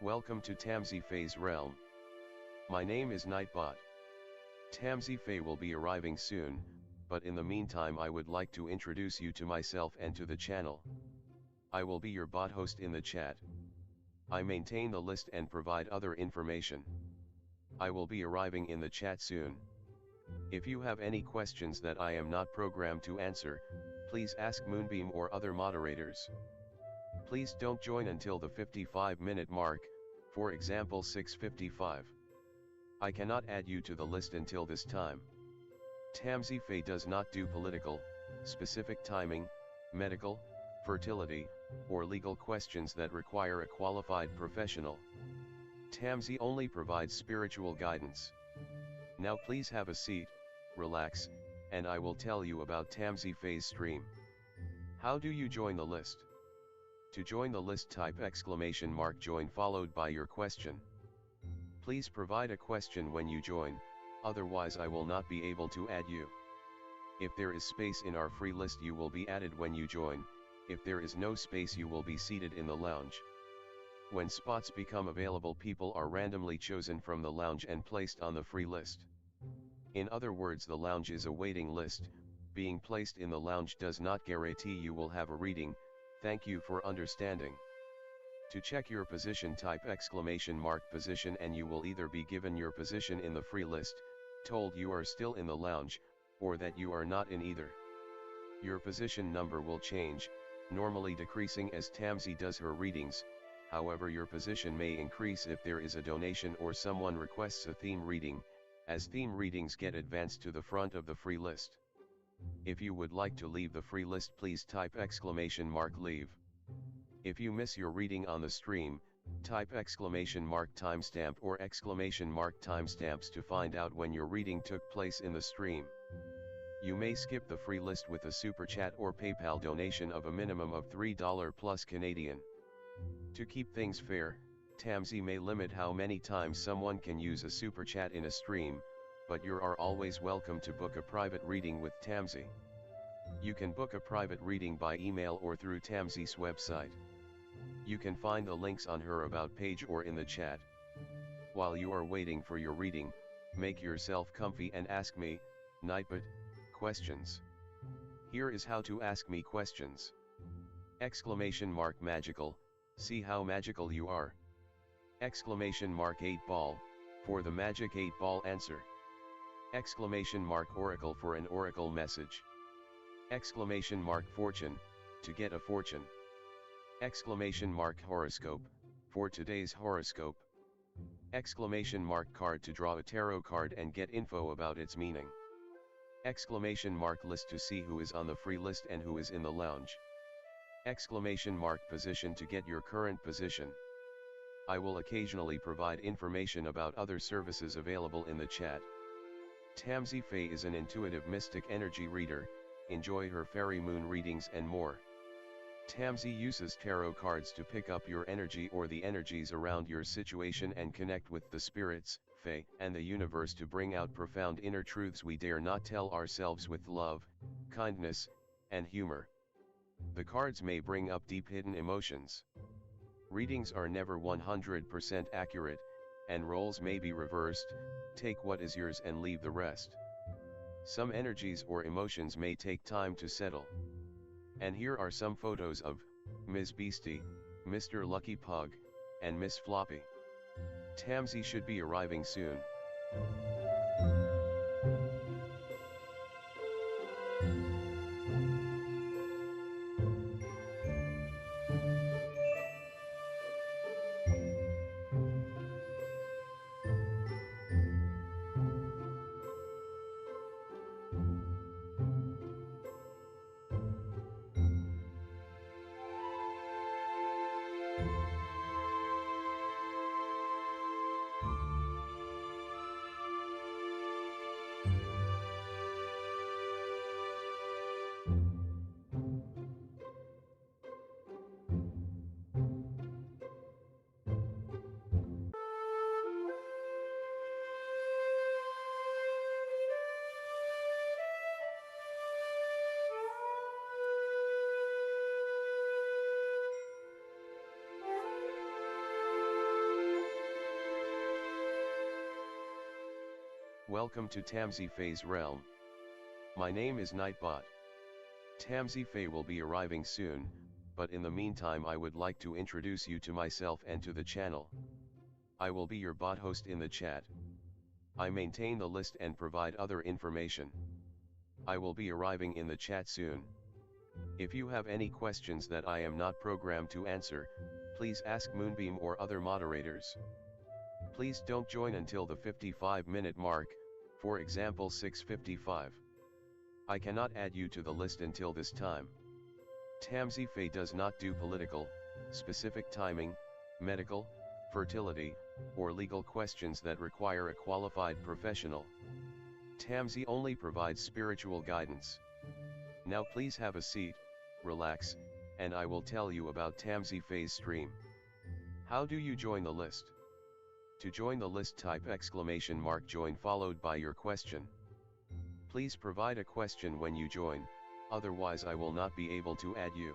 Welcome to tamsyfae's realm. My name is Nightbot. Tamsyfae will be arriving soon, but in the meantime I would like to introduce you to myself and to the channel. I will be your bot host in the chat. I maintain the list and provide other information. I will be arriving in the chat soon. If you have any questions that I am not programmed to answer, please ask Moonbeam or other moderators. Please don't join until the 55-minute mark, for example 6:55. I cannot add you to the list until this time. Tamsyfae does not do political, specific timing, medical, fertility, or legal questions that require a qualified professional. Tamsy only provides spiritual guidance. Now please have a seat, relax, and I will tell you about Tamsyfae's stream. How do you join the list? To join the list, type !join followed by your question. Please provide a question when you join, otherwise I will not be able to add you. If there is space in our free list you will be added when you join. If there is no space you will be seated in the lounge. When spots become available, people are randomly chosen from the lounge and placed on the free list. In other words, the lounge is a waiting list. Being placed in the lounge does not guarantee you will have a reading. Thank you for understanding. To check your position, type !position and you will either be given your position in the free list, told you are still in the lounge, or that you are not in either. Your position number will change, normally decreasing as Tamsy does her readings. However, your position may increase if there is a donation or someone requests a theme reading, as theme readings get advanced to the front of the free list. If you would like to leave the free list, please type !leave. If you miss your reading on the stream, type !timestamp or !timestamps to find out when your reading took place in the stream. You may skip the free list with a super chat or PayPal donation of a minimum of $3 plus Canadian. To keep things fair, Tamsy may limit how many times someone can use a super chat in a stream, but you are always welcome to book a private reading with Tamsy. You can book a private reading by email or through Tamsy's website. You can find the links on her about page or in the chat. While you are waiting for your reading, make yourself comfy and ask me, Nightbot, questions. Here is how to ask me questions. !magical, see how magical you are. !8 ball, for the magic 8 ball answer. !oracle for an oracle message. !fortune, to get a fortune. !horoscope, for today's horoscope. !card to draw a tarot card and get info about its meaning. !list to see who is on the free list and who is in the lounge. !position to get your current position. I will occasionally provide information about other services available in the chat. Tamsyfae is an intuitive mystic energy reader. Enjoy her fairy moon readings and more. Tamsy uses tarot cards to pick up your energy or the energies around your situation and connect with the spirits, fae, and the universe to bring out profound inner truths we dare not tell ourselves with love, kindness, and humor. The cards may bring up deep hidden emotions. Readings are never 100% accurate, and roles may be reversed. Take what is yours and leave the rest. Some energies or emotions may take time to settle. And here are some photos of Ms. Beastie, Mr. Lucky Pug, and Miss Floppy. Tamsy should be arriving soon. Welcome to tamsyfae's realm. My name is Nightbot. Tamsyfae will be arriving soon, but in the meantime I would like to introduce you to myself and to the channel. I will be your bot host in the chat. I maintain the list and provide other information. I will be arriving in the chat soon. If you have any questions that I am not programmed to answer, please ask Moonbeam or other moderators. Please don't join until the 55-minute mark, for example 6:55. I cannot add you to the list until this time. Tamsyfae does not do political, specific timing, medical, fertility, or legal questions that require a qualified professional. Tamsy only provides spiritual guidance. Now please have a seat, relax, and I will tell you about Tamsyfae's stream. How do you join the list? To join the list, type !join followed by your question. Please provide a question when you join, otherwise I will not be able to add you.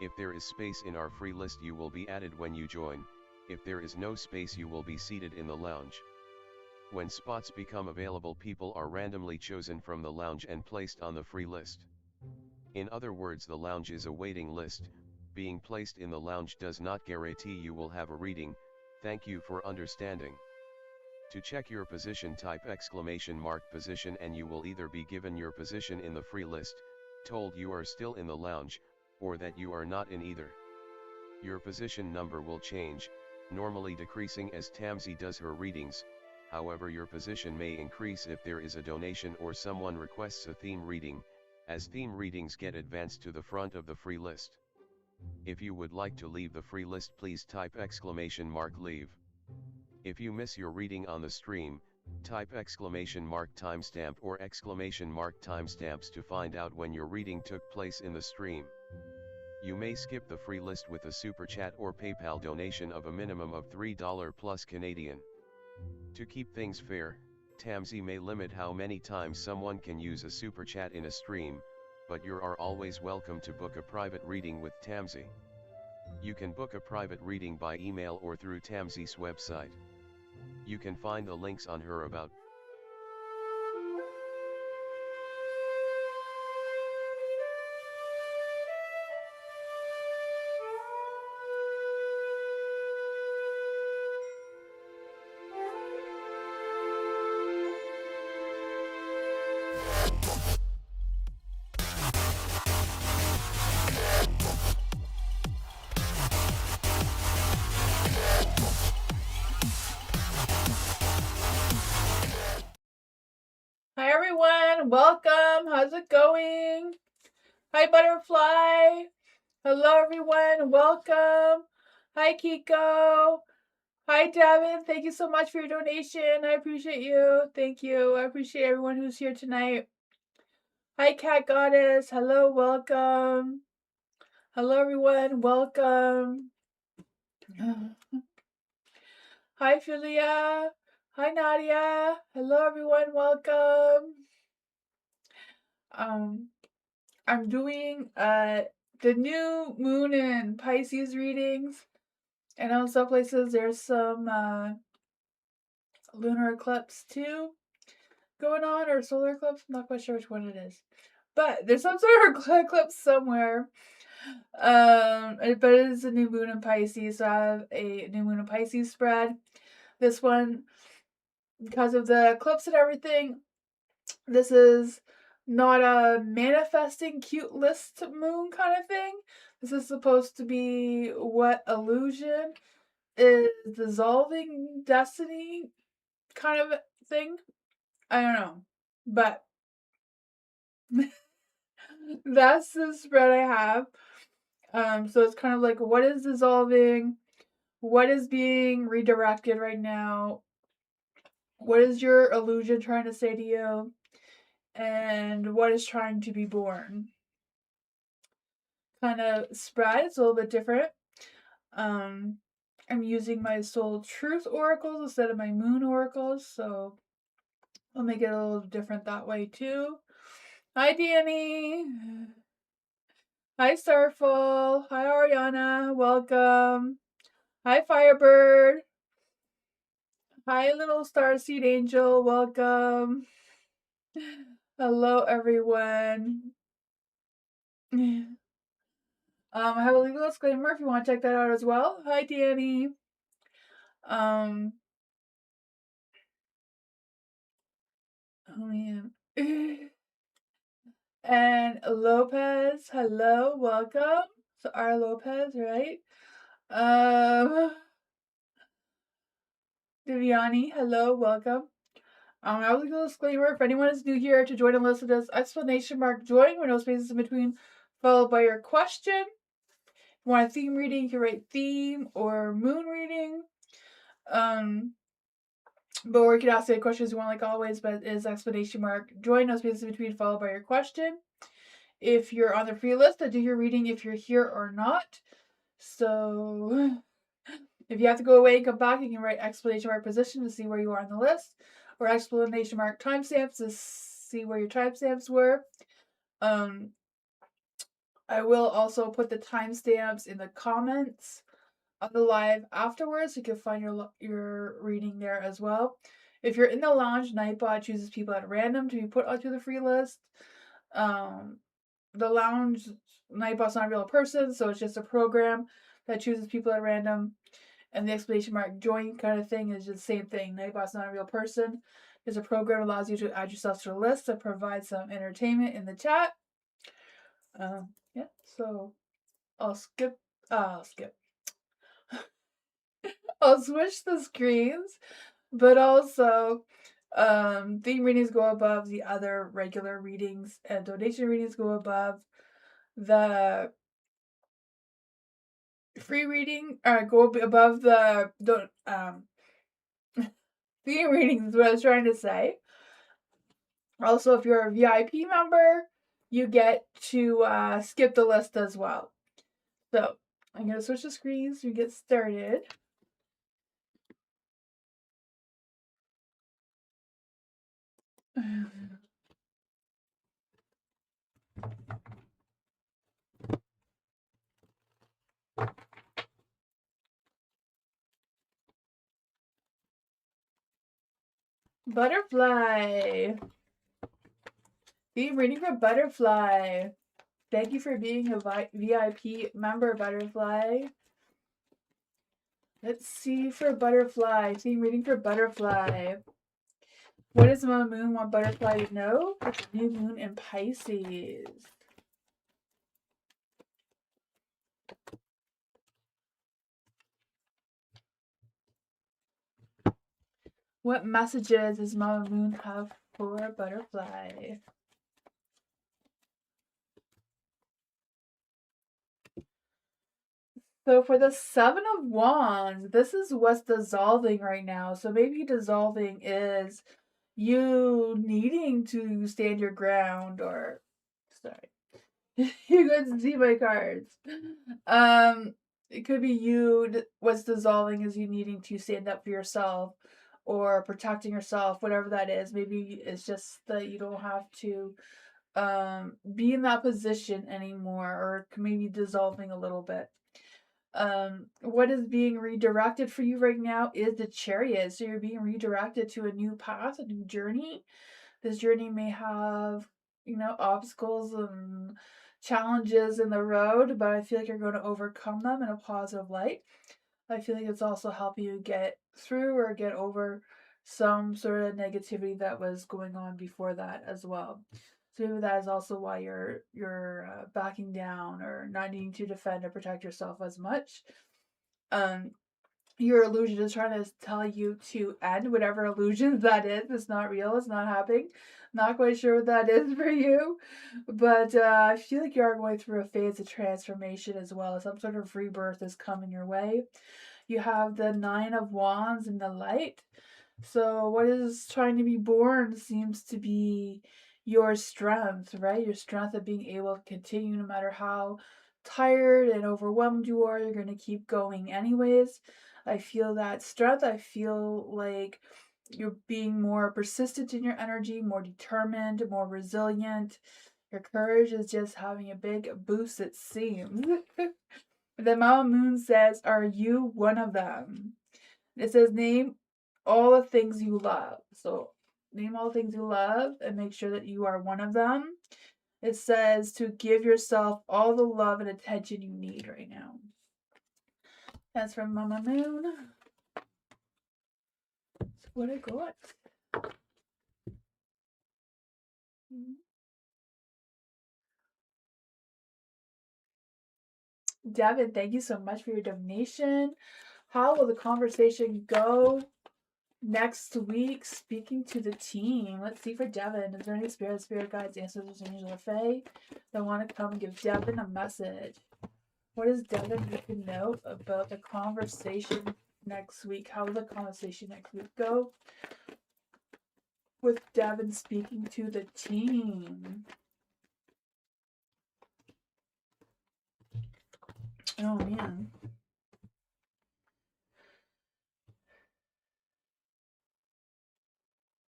If there is space in our free list, you will be added when you join. If there is no space, you will be seated in the lounge. When spots become available, people are randomly chosen from the lounge and placed on the free list. In other words, the lounge is a waiting list. Being placed in the lounge does not guarantee you will have a reading. Thank you for understanding. To check your position, type !position and you will either be given your position in the free list, told you are still in the lounge, or that you are not in either. Your position number will change, normally decreasing as Tamsy does her readings. However, your position may increase if there is a donation or someone requests a theme reading, as theme readings get advanced to the front of the free list. If you would like to leave the free list, please type !leave. If you miss your reading on the stream, type !timestamp or !timestamps to find out when your reading took place in the stream. You may skip the free list with a super chat or PayPal donation of a minimum of $3 plus Canadian. To keep things fair, Tamsy may limit how many times someone can use a super chat in a stream, but you are always welcome to book a private reading with Tamsy. You can book a private reading by email or through Tamsy's website. You can find the links on her about. Hi everyone, welcome. How's it going? Hi Butterfly. Hello everyone, welcome. Hi Kiko. Hi Devin. Thank you so much for your donation. I appreciate you. Thank you. I appreciate everyone who's here tonight. Hi Cat Goddess. Hello, welcome. Hello everyone, welcome. Hi Philia. Hi Nadia. Hello everyone, welcome. I'm doing the new moon and Pisces readings, and on some places there's some lunar eclipse too going on, or solar eclipse. I'm not quite sure which one it is, but there's some sort of eclipse somewhere. But it is a new moon in Pisces, so I have a new moon in Pisces spread. This one, because of the eclipse and everything, this is not a manifesting cute list moon kind of thing. This is supposed to be what illusion is dissolving destiny kind of thing. I don't know. But that's the spread I have. So it's kind of like what is dissolving, what is being redirected right now, what is your illusion trying to say to you, and what is trying to be born. Kind of spread. It's a little bit different. I'm using my soul truth oracles instead of my moon oracles, so I'll make it a little different that way too. Hi Danny. Hi Starful. Hi Ariana. Welcome. Hi Firebird. Hi, little starseed angel. Welcome. Hello, everyone. I have a legal disclaimer if you want to check that out as well. Hi, Danny. Oh man. And Lopez, hello, welcome. So R. Lopez, right? Viviani, hello, welcome. I have a legal disclaimer. If anyone is new here to join and listen to this explanation mark join with no spaces in between, followed by your question. If you want a theme reading, you can write theme or moon reading. Or you can ask any questions you want, like always, but it is explanation mark join, no spaces in between, followed by your question. If you're on the free list, I do your reading if you're here or not. So if you have to go away and come back, you can write explanation mark position to see where you are on the list, or explanation mark timestamps to see where your timestamps were. I will also put the timestamps in the comments on the live afterwards. You can find your reading there as well. If you're in the lounge, Nightbot chooses people at random to be put onto the free list. The lounge, Nightbot's not a real person, so it's just a program that chooses people at random. And the explanation mark join kind of thing is just the same thing. Nightbot's not a real person. It's a program that allows you to add yourself to the list to provide some entertainment in the chat. Yeah, so I'll skip. I'll switch the screens, but also theme readings go above the other regular readings, and donation readings go above the free reading. Go above the theme readings is what I was trying to say. Also, if you're a VIP member, you get to skip the list as well. So I'm gonna switch the screens to get started. Butterfly. Theme reading for Butterfly. Thank you for being a VIP member, Butterfly. Let's see for Butterfly. Theme reading for Butterfly. What does the moon want Butterfly to know? It's new moon in Pisces. What messages does Mama Moon have for Butterfly? So for the Seven of Wands, this is what's dissolving right now. So maybe dissolving is you needing to stand your ground, or sorry, you couldn't see my cards. It could be you. What's dissolving is you needing to stand up for yourself or protecting yourself, whatever that is. Maybe it's just that you don't have to be in that position anymore, or maybe dissolving a little bit. What is being redirected for you right now is the Chariot. So you're being redirected to a new path, a new journey. This journey may have, obstacles and challenges in the road, but I feel like you're going to overcome them in a positive light. I feel like it's also helping you get through or get over some sort of negativity that was going on before that as well. So maybe that is also why you're backing down or not needing to defend or protect yourself as much. Your illusion is trying to tell you to end whatever illusion that is. It's not real. It's not happening. Not quite sure what that is for you, but I feel like you are going through a phase of transformation as well. Some sort of rebirth is coming your way. You have the Nine of Wands in the light. So what is trying to be born seems to be your strength, right? Your strength of being able to continue no matter how tired and overwhelmed you are. You're going to keep going anyways. I feel that strength. I feel like you're being more persistent in your energy, more determined, more resilient. Your courage is just having a big boost, it seems. The Mama Moon says, "Are you one of them?" It says, "Name all the things you love. So name all the things you love and make sure that you are one of them. It says to give yourself all the love and attention you need right now. That's from Mama Moon. So what I got? Devin, thank you so much for your donation. How will the conversation go next week? Speaking to the team. Let's see for Devin. Is there any spirit guides, ancestors, angels, or fae that want to come and give Devin a message? What does Devin need to know about the conversation next week? How will the conversation next week go with Devin speaking to the team? Oh man.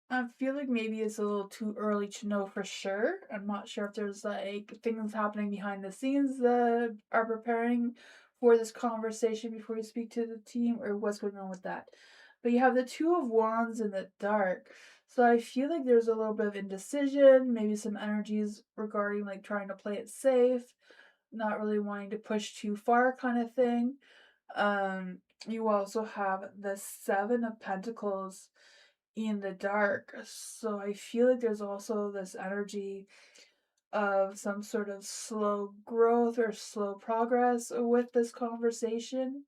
I feel like maybe it's a little too early to know for sure. I'm not sure if there's like things happening behind the scenes that are preparing for this conversation before you speak to the team, or what's going on with that. But you have the Two of Wands in the dark. So I feel like there's a little bit of indecision, maybe some energies regarding like trying to play it safe, not really wanting to push too far kind of thing. You also have the Seven of Pentacles in the dark. So I feel like there's also this energy of some sort of slow growth or slow progress with this conversation.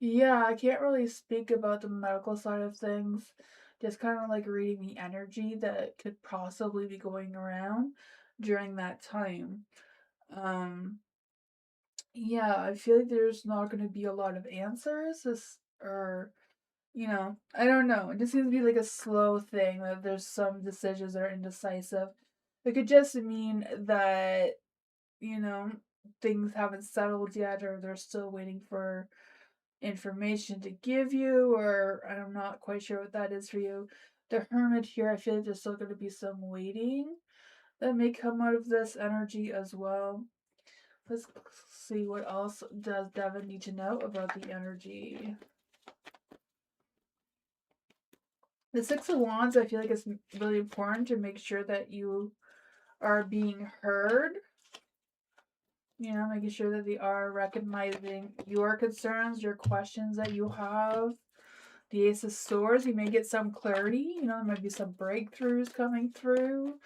Yeah, I can't really speak about the medical side of things. Just kind of like reading the energy that could possibly be going around during that time. Um, yeah, I feel like there's not going to be a lot of answers, or I don't know. It just seems to be like a slow thing, that there's some decisions that are indecisive. It could just mean that, you know, things haven't settled yet, or they're still waiting for information to give you, or I'm not quite sure what that is for you. The Hermit here, I feel like there's still going to be some waiting that may come out of this energy as well. Let's see what else does Devin need to know about the energy. The Six of Wands, I feel like it's really important to make sure that you are being heard. Making sure that they are recognizing your concerns, your questions that you have. The Ace of Swords, you may get some clarity. There might be some breakthroughs coming through.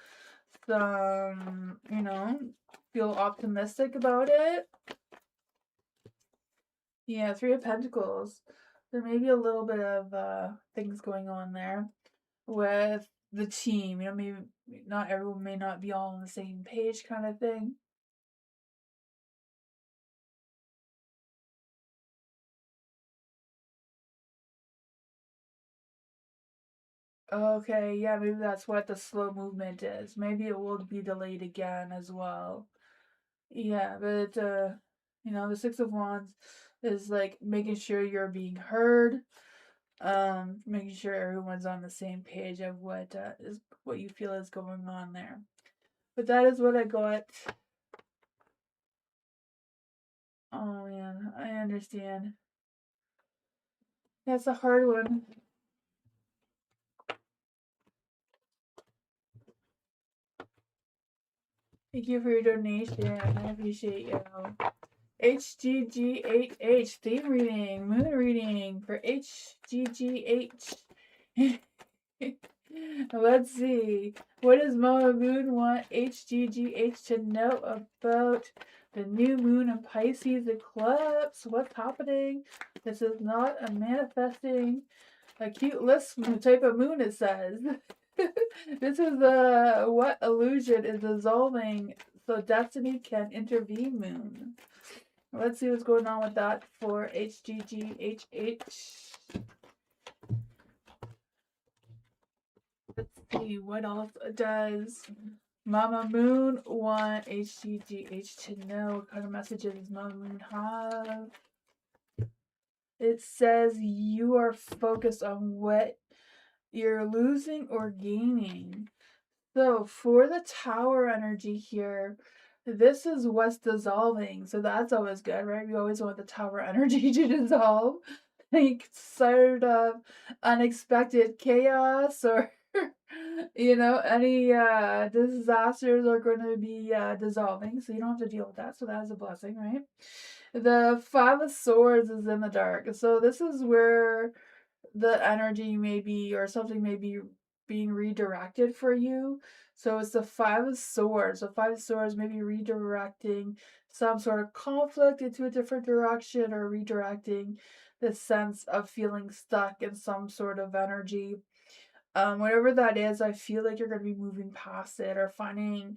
Some, feel optimistic about it. Yeah, Three of Pentacles. There may be a little bit of things going on there with the team. Maybe not everyone may not be all on the same page kind of thing. Okay, yeah, maybe that's what the slow movement is. Maybe it will be delayed again as well. Yeah, but the Six of Wands is like making sure you're being heard, making sure everyone's on the same page of what you feel is going on there. But that is what I got. Oh man, I understand. That's a hard one. Thank you for your donation. I appreciate you. HGGHH, theme reading, moon reading for HGGH. Let's see. What does Mama Moon want HGGH to know about the new moon and Pisces eclipse? What's happening? This is not a manifesting a cute list type of moon, it says. This is what illusion is dissolving so destiny can intervene moon. Let's see what's going on with that for HGGHH. Let's see what else does Mama Moon want HGGH to know. What kind of messages does Mama Moon have? It says you are focused on what you're losing or gaining. So for the Tower energy here, this is what's dissolving. So that's always good, right? We always want the tower energy to dissolve. Like sort of unexpected chaos or any disasters are going to be dissolving, so you don't have to deal with that. So that's a blessing, right? The Five of Swords is in the dark. So this is where the energy may be, or something may be being redirected for you. So it's the Five of Swords. So Five of Swords may be redirecting some sort of conflict into a different direction, or redirecting the sense of feeling stuck in some sort of energy. Whatever that is, I feel like you're going to be moving past it, or finding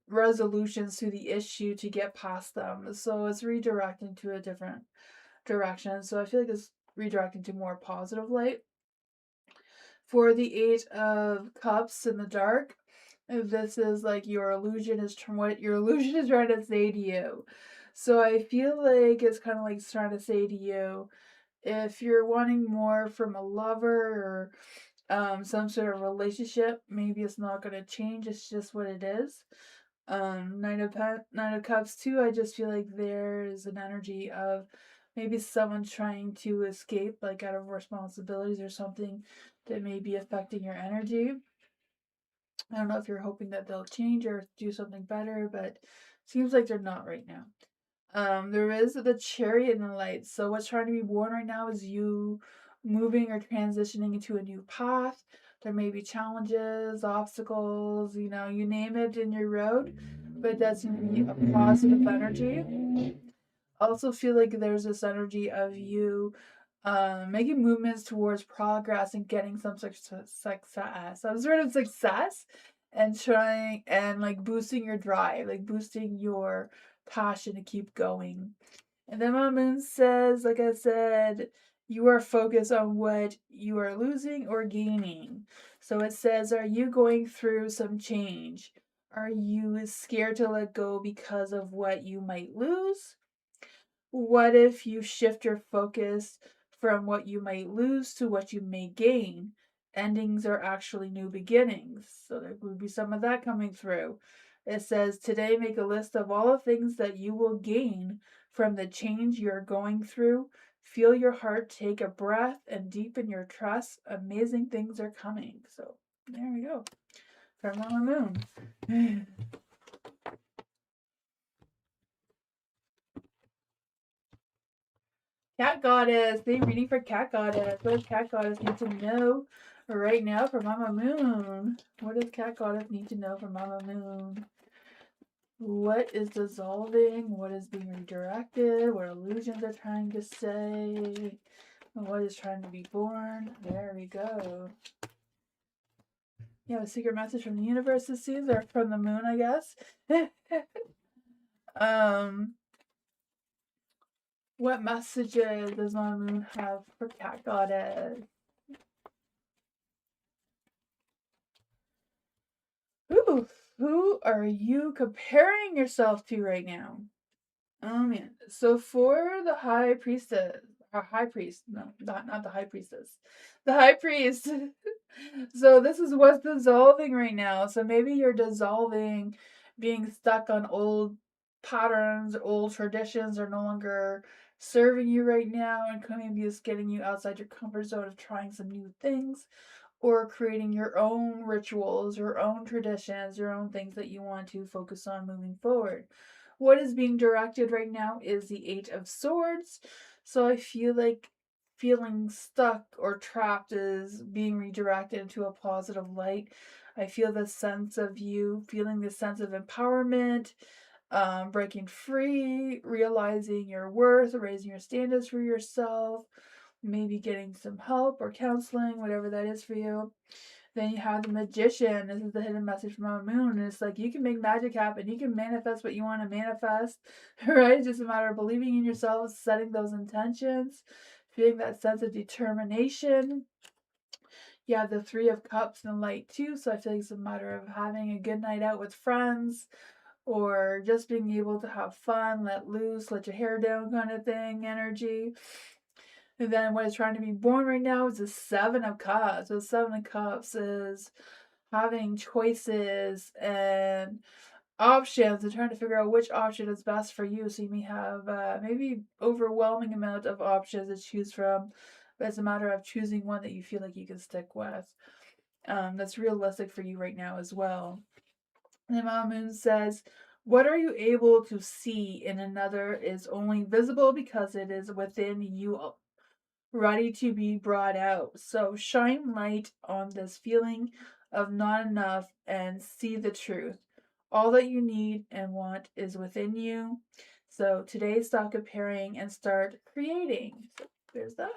resolutions to the issue to get past them. So it's redirecting to a different direction. So I feel like it's redirecting to more positive light. For the Eight of Cups in the dark, this is like your illusion is what your illusion is trying to say to you. So I feel like it's kind of like it's trying to say to you, if you're wanting more from a lover, or some sort of relationship, maybe it's not going to change. It's just what it is. Nine of Cups too. I just feel like there's an energy of maybe someone trying to escape, like out of responsibilities or something that may be affecting your energy. I don't know if you're hoping that they'll change or do something better, but seems like they're not right now. There is the Chariot and the Light. So what's trying to be born right now is you moving or transitioning into a new path. There may be challenges, obstacles, you name it in your road, but that's going to be a positive energy. Also feel like there's this energy of you making movements towards progress and getting some success, some sort of success, and trying and like boosting your drive, like boosting your passion to keep going. And then my moon says, like I said, you are focused on what you are losing or gaining. So it says, are you going through some change? Are you scared to let go because of what you might lose? What if you shift your focus from what you might lose to what you may gain? Endings are actually new beginnings. So there would be some of that coming through. It says, today make a list of all the things that you will gain from the change you're going through. Feel your heart take a breath and deepen your trust. Amazing things are coming. So there we go. From on the moon. Cat Goddess. They reading for Cat Goddess. What does Cat Goddess need to know right now for Mama Moon? What does Cat Goddess need to know for Mama Moon? What is dissolving? What is being redirected? What illusions are trying to say? What is trying to be born? There we go. You have a secret message from the universe this season, or from the moon, I guess. What messages does Mama Moon have for Cat Goddess? Ooh, who are you comparing yourself to right now? Oh man. So for the high priestess, or high priest, no, not the high priestess, the high priest. So this is what's dissolving right now. So maybe you're dissolving, being stuck on old patterns, old traditions are no longer serving you right now, and maybe it's getting you outside your comfort zone of trying some new things, or creating your own rituals, your own traditions, your own things that you want to focus on moving forward. What is being directed right now is the Eight of Swords. So I feel like feeling stuck or trapped is being redirected into a positive light. I feel the sense of you feeling the sense of empowerment, breaking free, realizing your worth, raising your standards for yourself, maybe getting some help or counseling, whatever that is for you. Then you have the Magician. This is the hidden message from Mama Moon. And it's like you can make magic happen. You can manifest what you want to manifest, right? It's just a matter of believing in yourself, setting those intentions, feeling that sense of determination. You have the Three of Cups and the Light too. So I feel like it's a matter of having a good night out with friends, or just being able to have fun, let loose, let your hair down kind of thing, energy. And then what is trying to be born right now is the Seven of Cups. So the Seven of Cups is having choices and options and trying to figure out which option is best for you. So you may have maybe overwhelming amount of options to choose from, but it's a matter of choosing one that you feel like you can stick with. That's realistic for you right now as well. And the Mama Moon says, what are you able to see in another is only visible because it is within you, ready to be brought out. So shine light on this feeling of not enough and see the truth. All that you need and want is within you. So today, stop comparing and start creating. So there's that.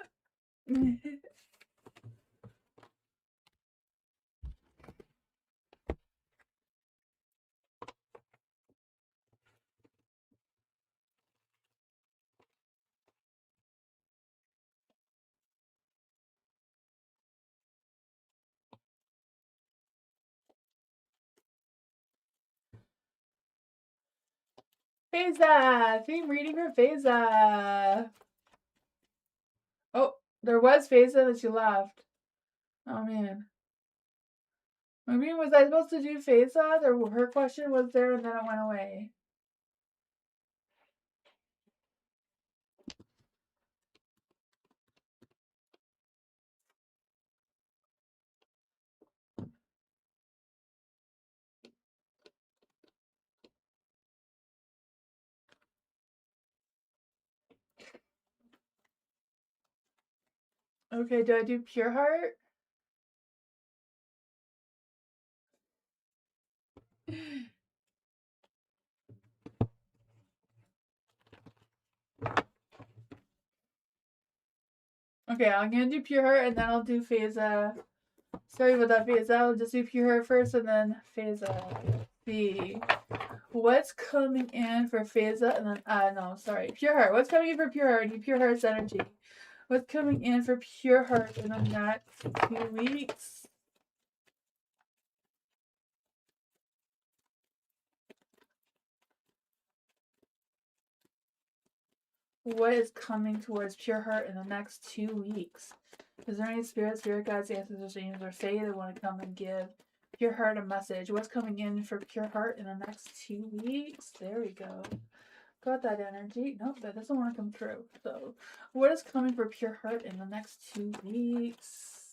Feza! Theme reading for Feza! Oh, there was Feza that you left. Oh man. I mean, was I supposed to do Feza? Her question was there and then it went away. Okay, do I do Pure Heart? Okay, I'm gonna do Pure Heart and then I'll do Feza. Sorry about that, Feza. I'll just do Pure Heart first and then Feza. See what's coming in for Feza and then no, sorry. Pure Heart. What's coming in for Pure Heart? I need Pure Heart's energy. What's coming in for Pure Heart in the next 2 weeks? What is coming towards Pure Heart in the next 2 weeks? Is there any spirit guides, ancestors, angels, or fae that want to come and give Pure Heart a message? What's coming in for Pure Heart in the next 2 weeks? There we go. Got that energy. Nope, that doesn't want to come through. So, what is coming for Pure Heart in the next 2 weeks?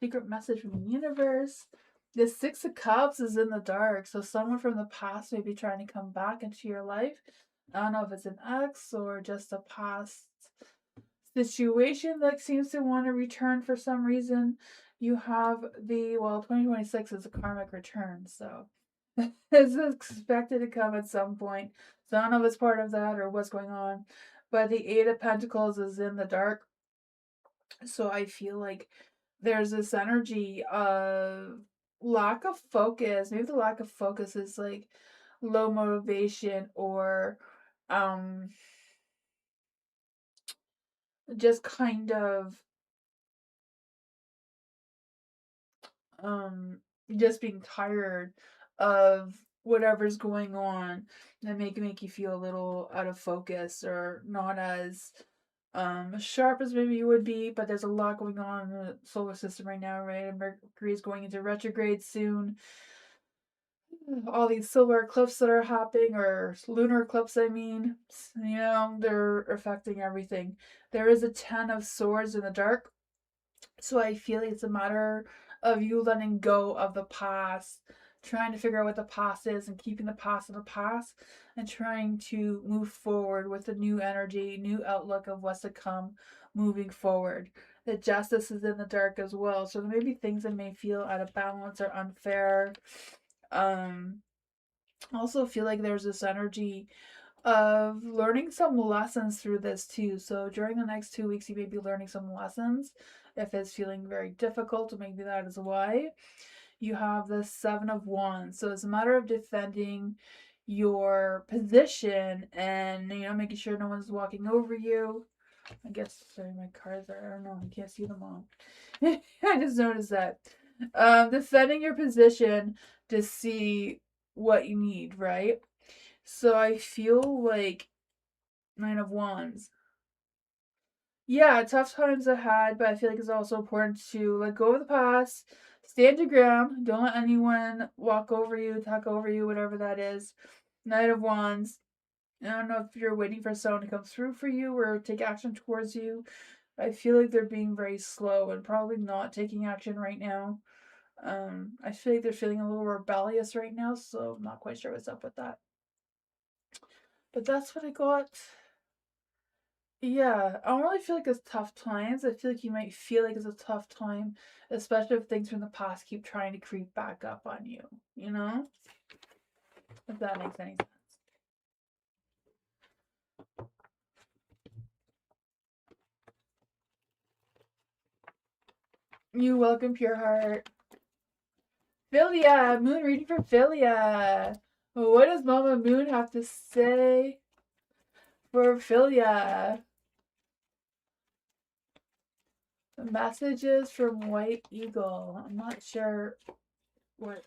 Secret message from the universe. The Six of Cups is in the dark, so someone from the past may be trying to come back into your life. I don't know if it's an ex or just a past situation that seems to want to return for some reason. You have 2026 is a karmic return, so it's expected to come at some point. So I don't know if it's part of that or what's going on. But the Eight of Pentacles is in the dark. So I feel like there's this energy of lack of focus. Maybe the lack of focus is like low motivation or um just kind of um just being tired of whatever's going on that make you feel a little out of focus or not as sharp as maybe you would be, but there's a lot going on in the solar system right now, right? And Mercury is going into retrograde soon. All these solar eclipses that are happening, or lunar eclipse, I mean, they're affecting everything. There is a 10 of swords in the dark, so I feel like it's a matter of you letting go of the past, trying to figure out what the past is and keeping the past in the past and trying to move forward with a new energy, new outlook of what's to come moving forward. The justice is in the dark as well. So there may be things that may feel out of balance or unfair. Also feel like there's this energy of learning some lessons through this too. So during the next 2 weeks, you may be learning some lessons. If it's feeling very difficult, maybe that is why. You have the Seven of Wands. So it's a matter of defending your position and, making sure no one's walking over you. I guess, sorry, my cards are, I don't know, I can't see them all. I just noticed that. Defending your position to see what you need, right? So I feel like Nine of Wands. Yeah, tough times ahead, but I feel like it's also important to let go of the past, stand your ground. Don't let anyone walk over you, talk over you, whatever that is. Knight of Wands. I don't know if you're waiting for someone to come through for you or take action towards you. I feel like they're being very slow and probably not taking action right now. I feel like they're feeling a little rebellious right now, so I'm not quite sure what's up with that. But that's what I got. Yeah, I don't really feel like it's tough times. I feel like you might feel like it's a tough time, especially if things from the past keep trying to creep back up on you, you know? If that makes any sense. You welcome, Pure Heart. Philia, Moon reading for Philia. What does Mama Moon have to say for Philia? Messages from White Eagle. I'm not sure what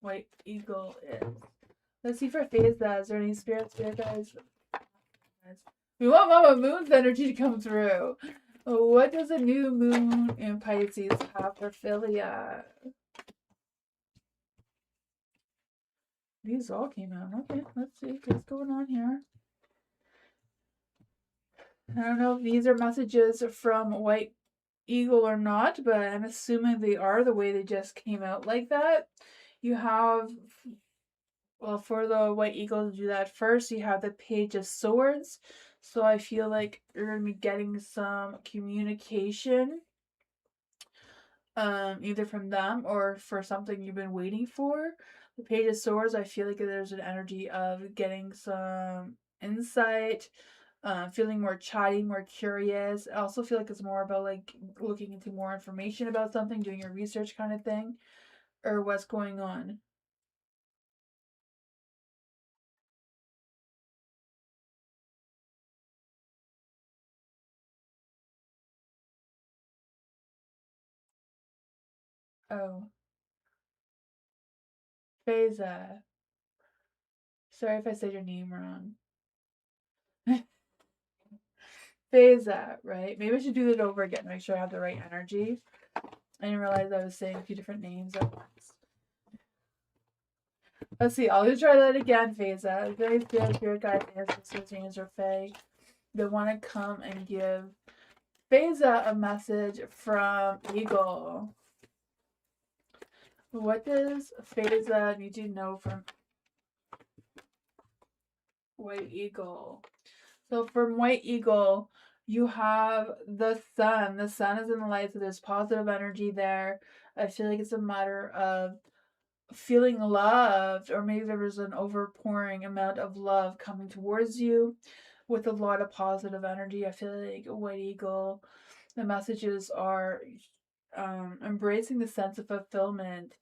White Eagle is. Let's see for Phasa. Is there any spirit guys? We want Mama Moon's energy to come through. What does a new moon in Pisces have for Philia? These all came out. Okay, let's see what's going on here. I don't know if these are messages from White Eagle or not, but I'm assuming they are the way they just came out like that. You have, well, for the White Eagle to do that first, you have the Page of Swords. So I feel like you're going to be getting some communication, either from them or for something you've been waiting for. The Page of Swords, I feel like there's an energy of getting some insight, feeling more chatty, more curious. I also feel like it's more about like looking into more information about something, doing your research kind of thing, or what's going on. Oh, Phasa. Sorry if I said your name wrong. Phasa, right? Maybe I should do that over again, make sure I have the right energy. I didn't realize I was saying a few different names at once. Let's see, I'll just try that again, Phasa. Very spirit guides, ancestors, angels, or fae. They want to come and give Phasa a message from Eagle. What does Phasa need to know from White Eagle? So from White Eagle, you have the sun. The sun is in the light, so there's positive energy there. I feel like it's a matter of feeling loved, or maybe there was an overpouring amount of love coming towards you with a lot of positive energy. I feel like White Eagle, the messages are embracing the sense of fulfillment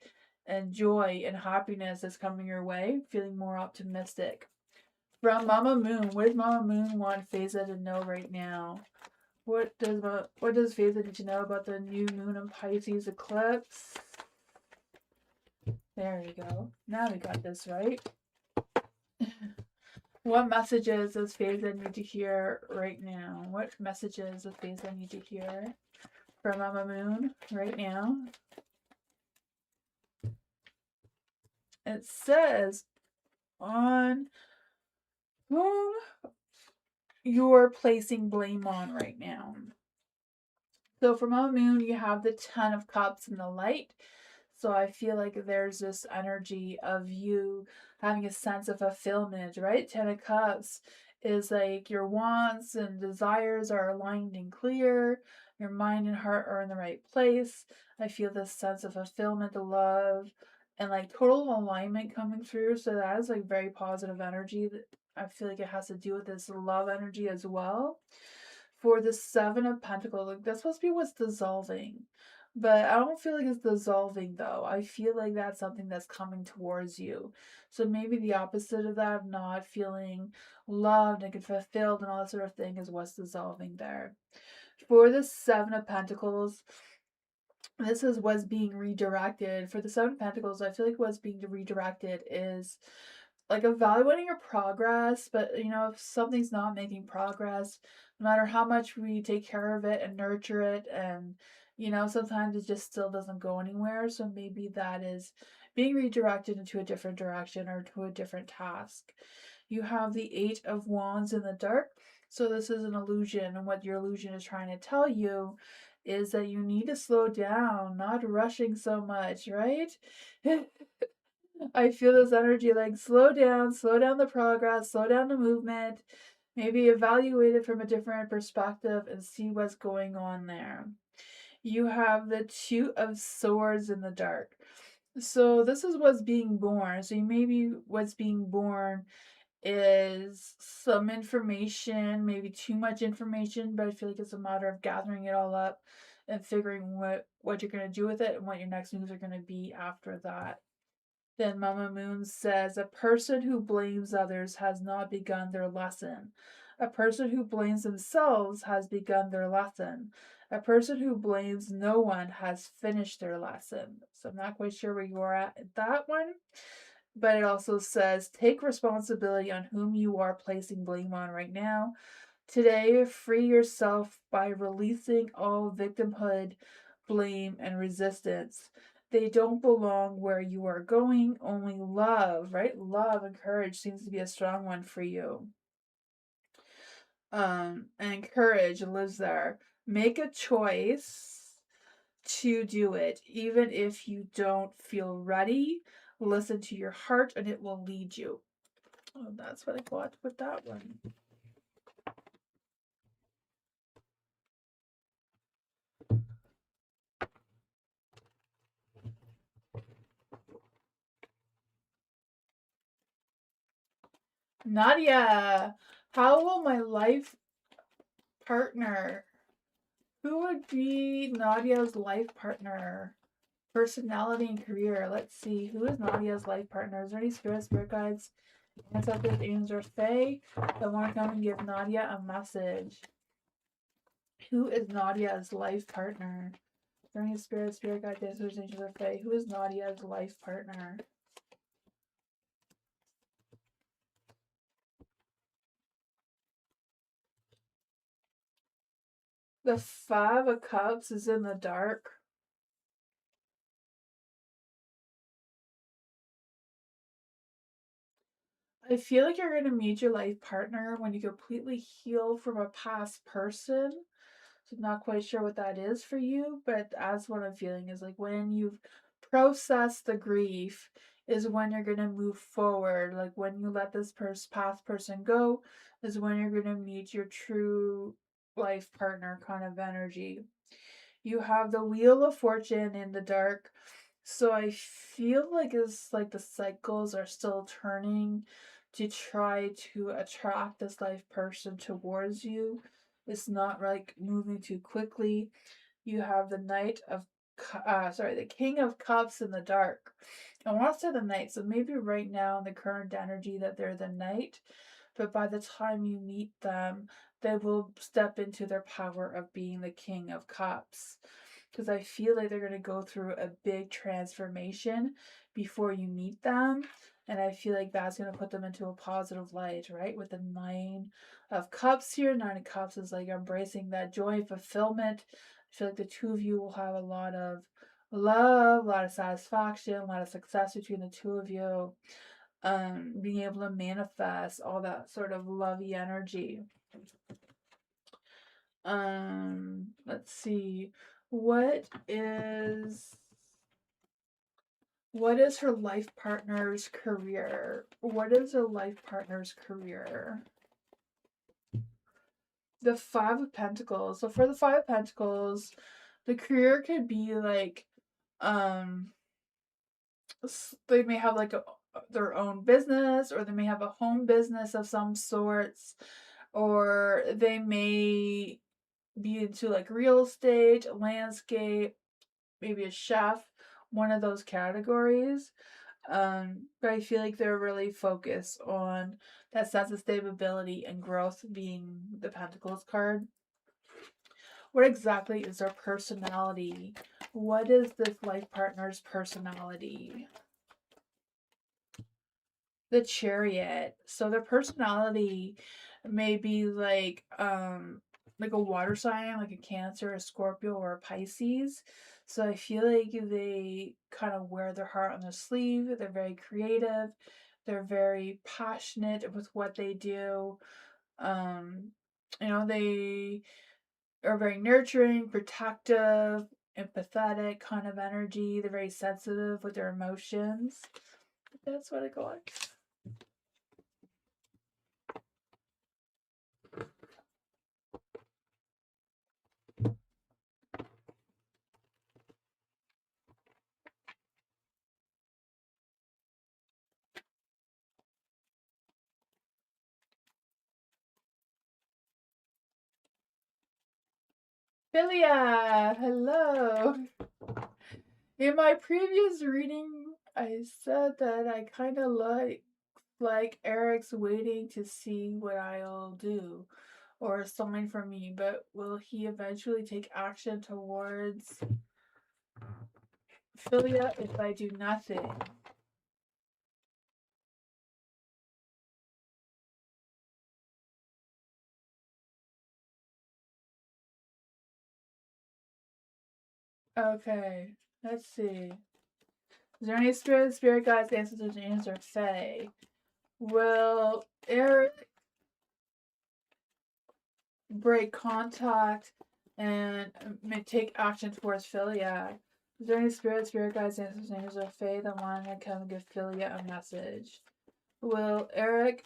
and joy and happiness that's coming your way, feeling more optimistic. From Mama Moon, what does Mama Moon want Phasa to know right now? What does Phasa need to know about the new moon in Pisces eclipse? There we go. Now we got this right. What messages does Phasa need to hear right now? What messages does Phasa need to hear from Mama Moon right now? It says on whom you're placing blame on right now. So for Mama Moon, you have the Ten of Cups in the light. So I feel like there's this energy of you having a sense of fulfillment, right? Ten of Cups is like your wants and desires are aligned and clear. Your mind and heart are in the right place. I feel this sense of fulfillment, love, and like total alignment coming through. So that is like very positive energy. That I feel like it has to do with this love energy as well. For the Seven of Pentacles, like that's supposed to be what's dissolving. But I don't feel like it's dissolving though. I feel like that's something that's coming towards you. So maybe the opposite of that, not feeling loved and fulfilled and all that sort of thing, is what's dissolving there. For the Seven of Pentacles, this is what's being redirected. For the Seven of Pentacles, I feel like what's being redirected is like evaluating your progress, but you know, if something's not making progress, no matter how much we take care of it and nurture it and You know, sometimes it just still doesn't go anywhere. So maybe that is being redirected into a different direction or to a different task. You have the Eight of Wands in the dark. So this is an illusion. And what your illusion is trying to tell you is that you need to slow down, not rushing so much, right? I feel this energy like slow down the progress, slow down the movement, maybe evaluate it from a different perspective and see what's going on there. You have the Two of Swords in the dark. So this is what's being born. So maybe what's being born is some information, maybe too much information, but I feel like it's a matter of gathering it all up and figuring what you're going to do with it and what your next moves are going to be after that. Then Mama Moon says, a person who blames others has not begun their lesson. A person who blames themselves has begun their lesson. A person who blames no one has finished their lesson. So I'm not quite sure where you are at that one. But it also says, take responsibility on whom you are placing blame on right now. Today, free yourself by releasing all victimhood, blame, and resistance. They don't belong where you are going, only love, right? Love and courage seems to be a strong one for you. And courage lives there. Make a choice to do it, even if you don't feel ready. Listen to your heart and it will lead you. Oh, that's what I got with that one. Nadia, how will my life partner? Who would be Nadia's life partner? Personality and career. Let's see. Who is Nadia's life partner? Is there any spirit guides, ancestors, angels, or fae that want to come and give Nadia a message? Who is Nadia's life partner? Is there any spirit guides, ancestors, angels, or fae? Who is Nadia's life partner? The Five of Cups is in the dark. I feel like you're going to meet your life partner when you completely heal from a past person. So I'm not quite sure what that is for you, but that's what I'm feeling is like when you've processed the grief is when you're going to move forward. Like when you let this past person go is when you're going to meet your true life partner kind of energy. You have the Wheel of Fortune in the dark. So I feel like it's like the cycles are still turning to try to attract this life person towards you. It's not like moving too quickly. You have the the King of Cups in the dark. I want to say the Knight, so maybe right now in the current energy that they're the Knight, but by the time you meet them, they will step into their power of being the King of Cups. Because I feel like they're going to go through a big transformation before you meet them. And I feel like that's going to put them into a positive light, right? With the Nine of Cups here. Nine of Cups is like embracing that joy and fulfillment. I feel like the two of you will have a lot of love, a lot of satisfaction, a lot of success between the two of you. Being able to manifest all that sort of lovey energy. Let's see. What is her life partner's career? What is her life partner's career? The Five of Pentacles. So for the Five of Pentacles, the career could be like they may have like their own business, or they may have a home business of some sorts, or they may be into like real estate, landscape, maybe a chef, one of those categories. But I feel like they're really focused on that sense of stability and growth being the Pentacles card. What exactly is their personality? What is this life partner's personality? The Chariot. So their personality may be like like a water sign, like a Cancer, a Scorpio, or a Pisces. So I feel like they kind of wear their heart on their sleeve. They're very creative. They're very passionate with what they do. They are very nurturing, protective, empathetic kind of energy. They're very sensitive with their emotions. That's what I got. Philia, hello. In my previous reading, I said that I kind of like Eric's waiting to see what I'll do or something for me, but will he eventually take action towards Philia if I do nothing? Okay, let's see. Is there any spirit guides, ancestors, angels, or fae? Will Eric break contact and take action towards Philia? Is there any spirit guides, ancestors, angels, or fae that want to come and give Philia a message? Will Eric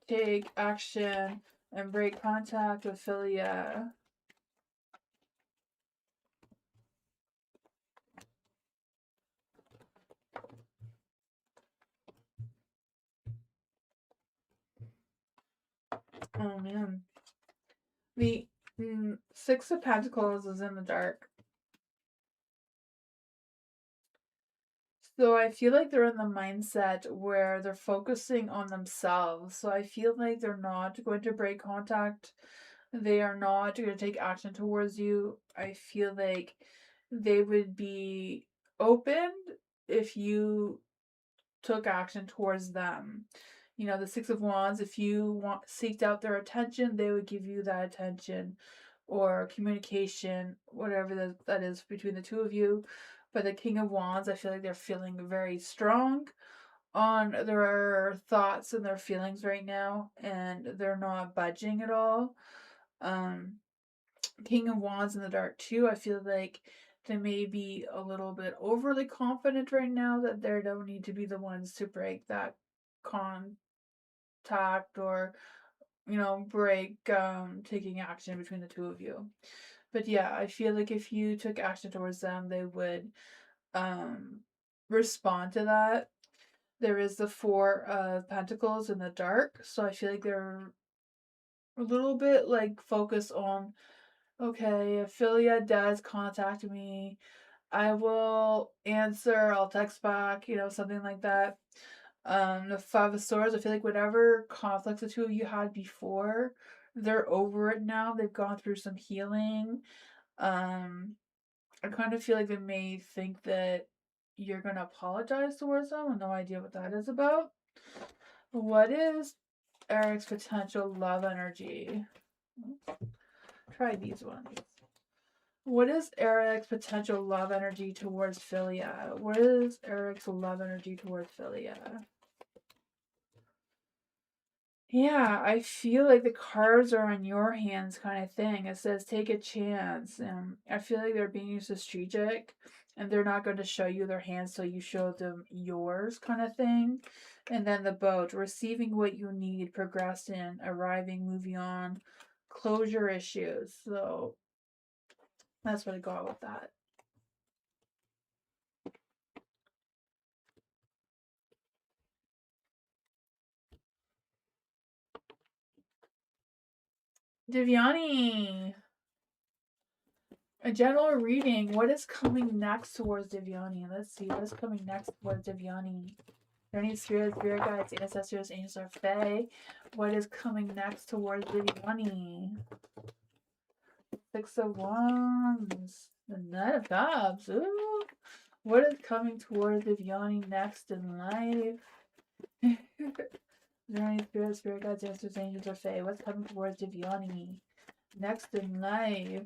take action and break contact with Philia? Oh man. The Six of Pentacles is in the dark. So I feel like they're in the mindset where they're focusing on themselves. So I feel like they're not going to break contact. They are not going to take action towards you. I feel like they would be open if you took action towards them. You know, the Six of Wands, if you seeked out their attention, they would give you that attention or communication, whatever that is between the two of you. But the King of Wands, I feel like they're feeling very strong on their thoughts and their feelings right now, and they're not budging at all. King of Wands in the dark too, I feel like they may be a little bit overly confident right now that they don't need to be the ones to break that contact or break taking action between the two of you. But yeah, I feel like if you took action towards them, they would respond to that. There is the Four of Pentacles in the dark, so I feel like they're a little bit like focused on, okay, if Philia does contact me, I will answer, I'll text back, something like that. The Five of Swords, I feel like whatever conflicts the two of you had before, they're over it now. They've gone through some healing. I kind of feel like they may think that you're going to apologize towards them. I have no idea what that is about. What is Eric's potential love energy? Try these ones. What is Eric's potential love energy towards Philia? What is Eric's love energy towards Philia? Yeah, I feel like the cards are in your hands kind of thing. It says take a chance. And I feel like they're being strategic and they're not going to show you their hands, so you show them yours kind of thing. And then the boat, receiving what you need, progressing, arriving, moving on, closure issues. So that's what I got with that. Divyani. A general reading. What is coming next towards Divyani? Let's see. What is coming next towards Divyani? There any spirit guides, ancestors, angels, or fae? What is coming next towards Divyani? Six of Wands. The Knight of Cups. Ooh. What is coming towards Divyani next in life? Is there any spirit guides, ancestors, angels, or fae? What's coming towards Divyani Next in life,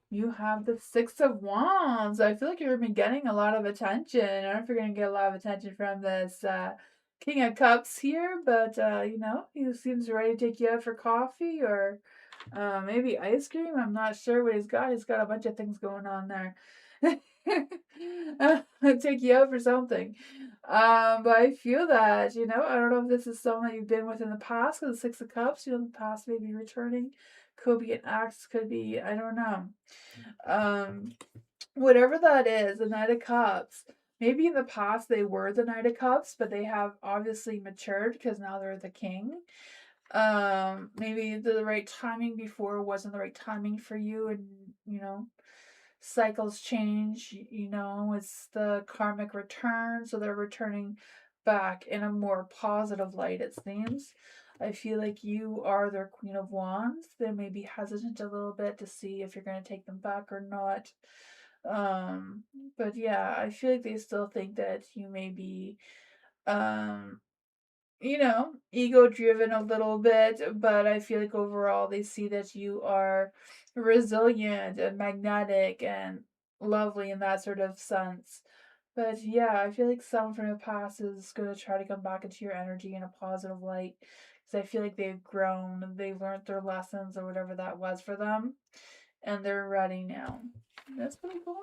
you have the Six of Wands. I feel like you're been getting a lot of attention. I don't know if you're going to get a lot of attention from this King of Cups here, but, you know, he seems ready to take you out for coffee or maybe ice cream. I'm not sure what he's got. He's got a bunch of things going on there. Take you out for something. But I feel that, you know, I don't know if this is someone that you've been with in the past, because the Six of Cups, you know, the past may be returning. Could be an ex, could be, I don't know. Whatever that is, the Knight of Cups. Maybe in the past they were the Knight of Cups, but they have obviously matured because now they're the King. Maybe the right timing before wasn't the right timing for you, and you know, cycles change, you know, it's the karmic return, so they're returning back in a more positive light, it seems. I feel like you are their Queen of Wands. They may be hesitant a little bit to see if you're going to take them back or not. Um, but yeah, I feel like they still think that you may be, um, you know, ego driven a little bit, but I feel like overall they see that you are resilient and magnetic and lovely in that sort of sense. But yeah, I feel like someone from the past is going to try to come back into your energy in a positive light because I feel like they've grown, they've learned their lessons or whatever that was for them, and they're ready now. That's what I got.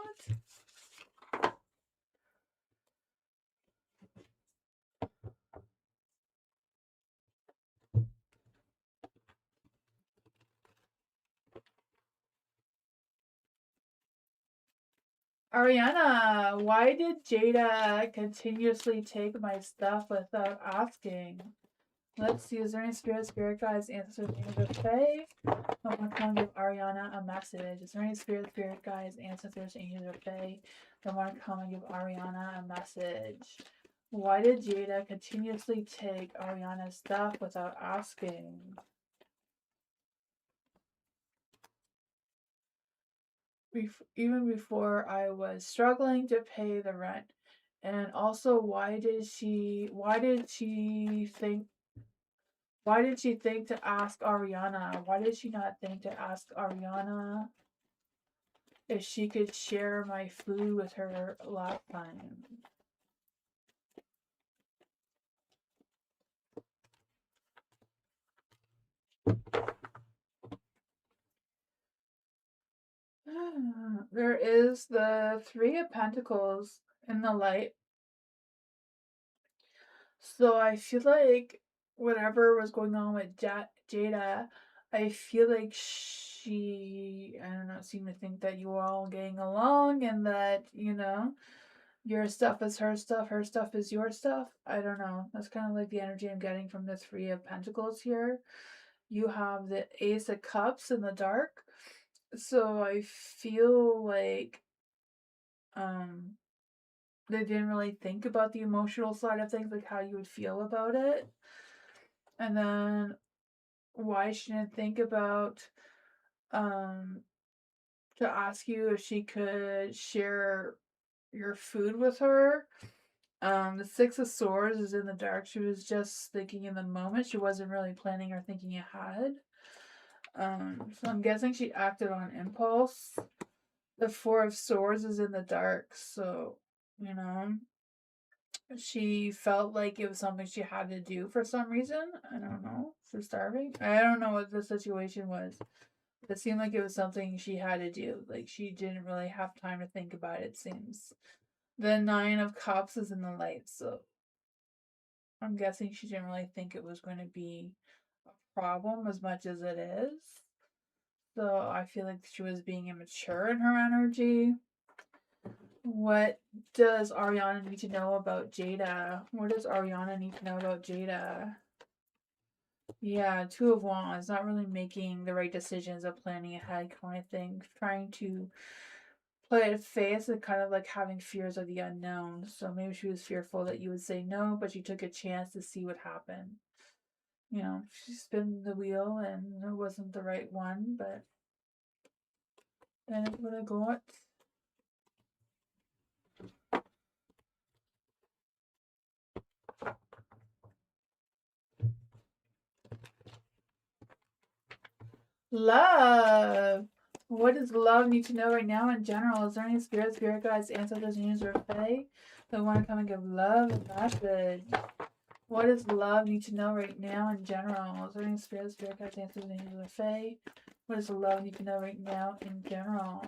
Ariana, why did Jada continuously take my stuff without asking? Let's see, is there any spirit guides, answers, angels, fae? I want to come and give Ariana a message. Is there any spirit guides, ancestors, angels, or fae? I want to come and give Ariana a message. Why did Jada continuously take Ariana's stuff without asking? Even before I was struggling to pay the rent. And also, why did she think to ask Ariana? Why did she not think to ask Ariana if she could share my food with her last time? There is the Three of Pentacles in the light. So I feel like whatever was going on with Jada, I feel like she, I don't know, seemed to think that you were all getting along and that, you know, your stuff is her stuff is your stuff. I don't know. That's kind of like the energy I'm getting from the Three of Pentacles here. You have the Ace of Cups in the dark. So I feel like um they didn't really think about the emotional side of things, like how you would feel about it. And then why she didn't think about um to ask you if she could share your food with her. The Six of Swords is in the dark. She was just thinking in the moment. She wasn't really planning or thinking ahead. So I'm guessing she acted on impulse. The Four of Swords is in the dark, so you know, she felt like it was something she had to do for some reason. I don't know. For starving. I don't know what the situation was. It seemed like it was something she had to do. Like she didn't really have time to think about it, it seems. The Nine of Cups is in the light, so I'm guessing she didn't really think it was going to be a problem as much as it is. So I feel like she was being immature in her energy. What does Ariana need to know about Jada? What does Ariana need to know about Jada? Yeah, Two of Wands, not really making the right decisions or planning ahead kind of thing. Trying to play it face and kind of like having fears of the unknown. So maybe she was fearful that you would say no, but she took a chance to see what happened. You know, she spun the wheel and it wasn't the right one, but then it would have got. Love. What does love need to know right now in general? Is there any spirit guides, ancestors, angels, or fae that want to come and give love and message? What does love need to know right now in general? Is there any spirit guides, ancestors, angels, or fae? What does love need to know right now in general?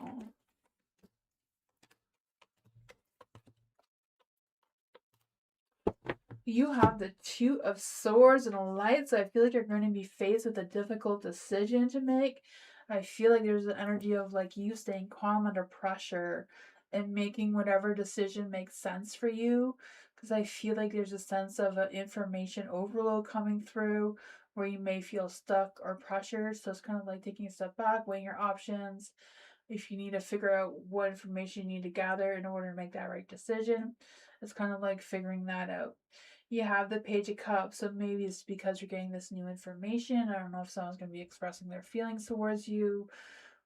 You have the Two of Swords and a Light, so I feel like you're going to be faced with a difficult decision to make. I feel like there's an energy of like you staying calm under pressure and making whatever decision makes sense for you. Because I feel like there's a sense of information overload coming through where you may feel stuck or pressured. So it's kind of like taking a step back, weighing your options. If you need to figure out what information you need to gather in order to make that right decision, it's kind of like figuring that out. You have the Page of Cups, so maybe it's because you're getting this new information. I don't know if someone's going to be expressing their feelings towards you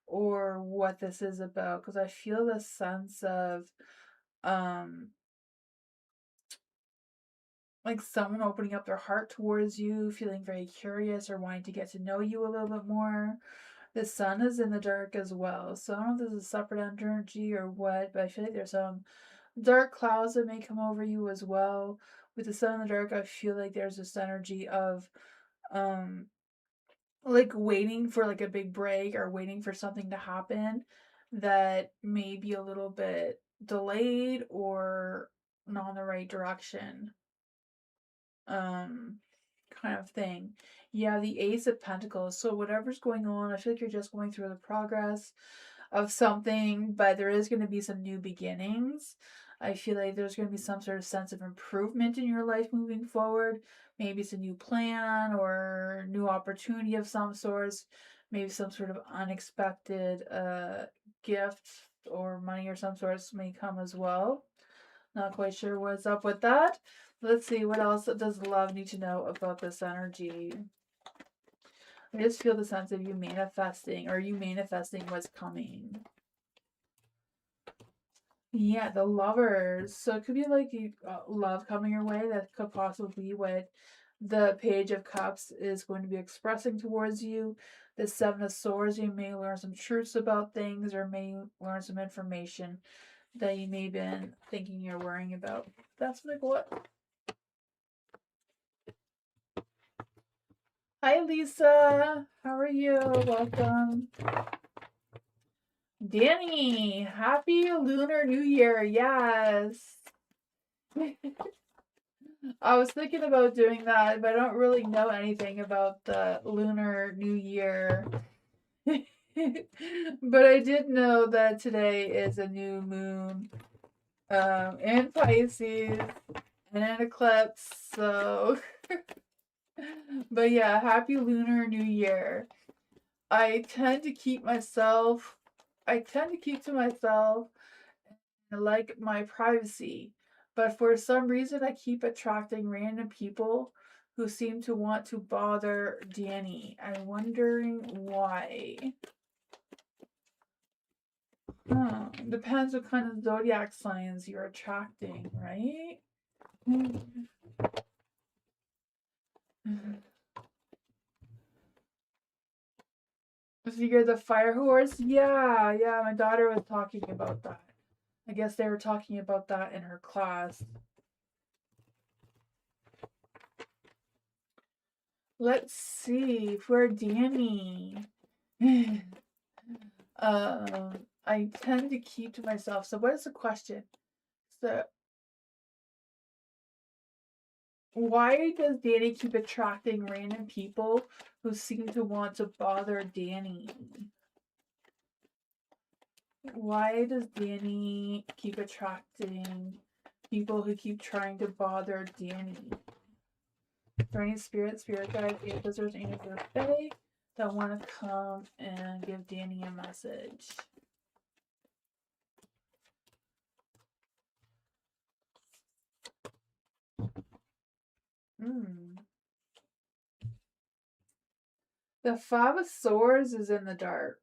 or what this is about, because I feel the sense of like someone opening up their heart towards you, feeling very curious or wanting to get to know you a little bit more. The sun is in the dark as well, so I don't know if this is separate energy or what, but I feel like there's some dark clouds that may come over you as well. With the sun in the dark, I feel like there's this energy of um like waiting for like a big break or waiting for something to happen that may be a little bit delayed or not in the right direction. Um kind of thing. Yeah, the Ace of Pentacles. So whatever's going on, I feel like you're just going through the progress of something, but there is going to be some new beginnings. I feel like there's going to be some sort of sense of improvement in your life moving forward. Maybe it's a new plan or new opportunity of some sorts. Maybe some sort of unexpected gift or money or some sorts may come as well. Not quite sure what's up with that. Let's see, what else does love need to know about this energy? I just feel the sense of you manifesting or you manifesting what's coming. Yeah, the Lovers. So it could be like you love coming your way. That could possibly be what the Page of Cups is going to be expressing towards you. The Seven of Swords, you may learn some truths about things or may learn some information that you may have been thinking you're worrying about. That's like what. Hi, Lisa. How are you? Welcome. Danny, happy Lunar New Year. Yes. I was thinking about doing that, but I don't really know anything about the Lunar New Year. But I did know that today is a new moon in Pisces and an eclipse. So, but yeah, happy Lunar New Year. I tend to keep to myself. I like my privacy, but for some reason I keep attracting random people who seem to want to bother Danny. I'm wondering why. Depends what kind of zodiac signs you're attracting, right? So you're the fire horse? Yeah, my daughter was talking about that. I guess they were talking about that in her class. Let's see for Danny. I tend to keep to myself. So what is the question? So why does Danny keep attracting random people who seem to want to bother Danny? Why does Danny keep attracting people who keep trying to bother Danny? Is there any spirit guides, ancestors, angels, or fae that want to come and give Danny a message? The Five of Swords is in the dark.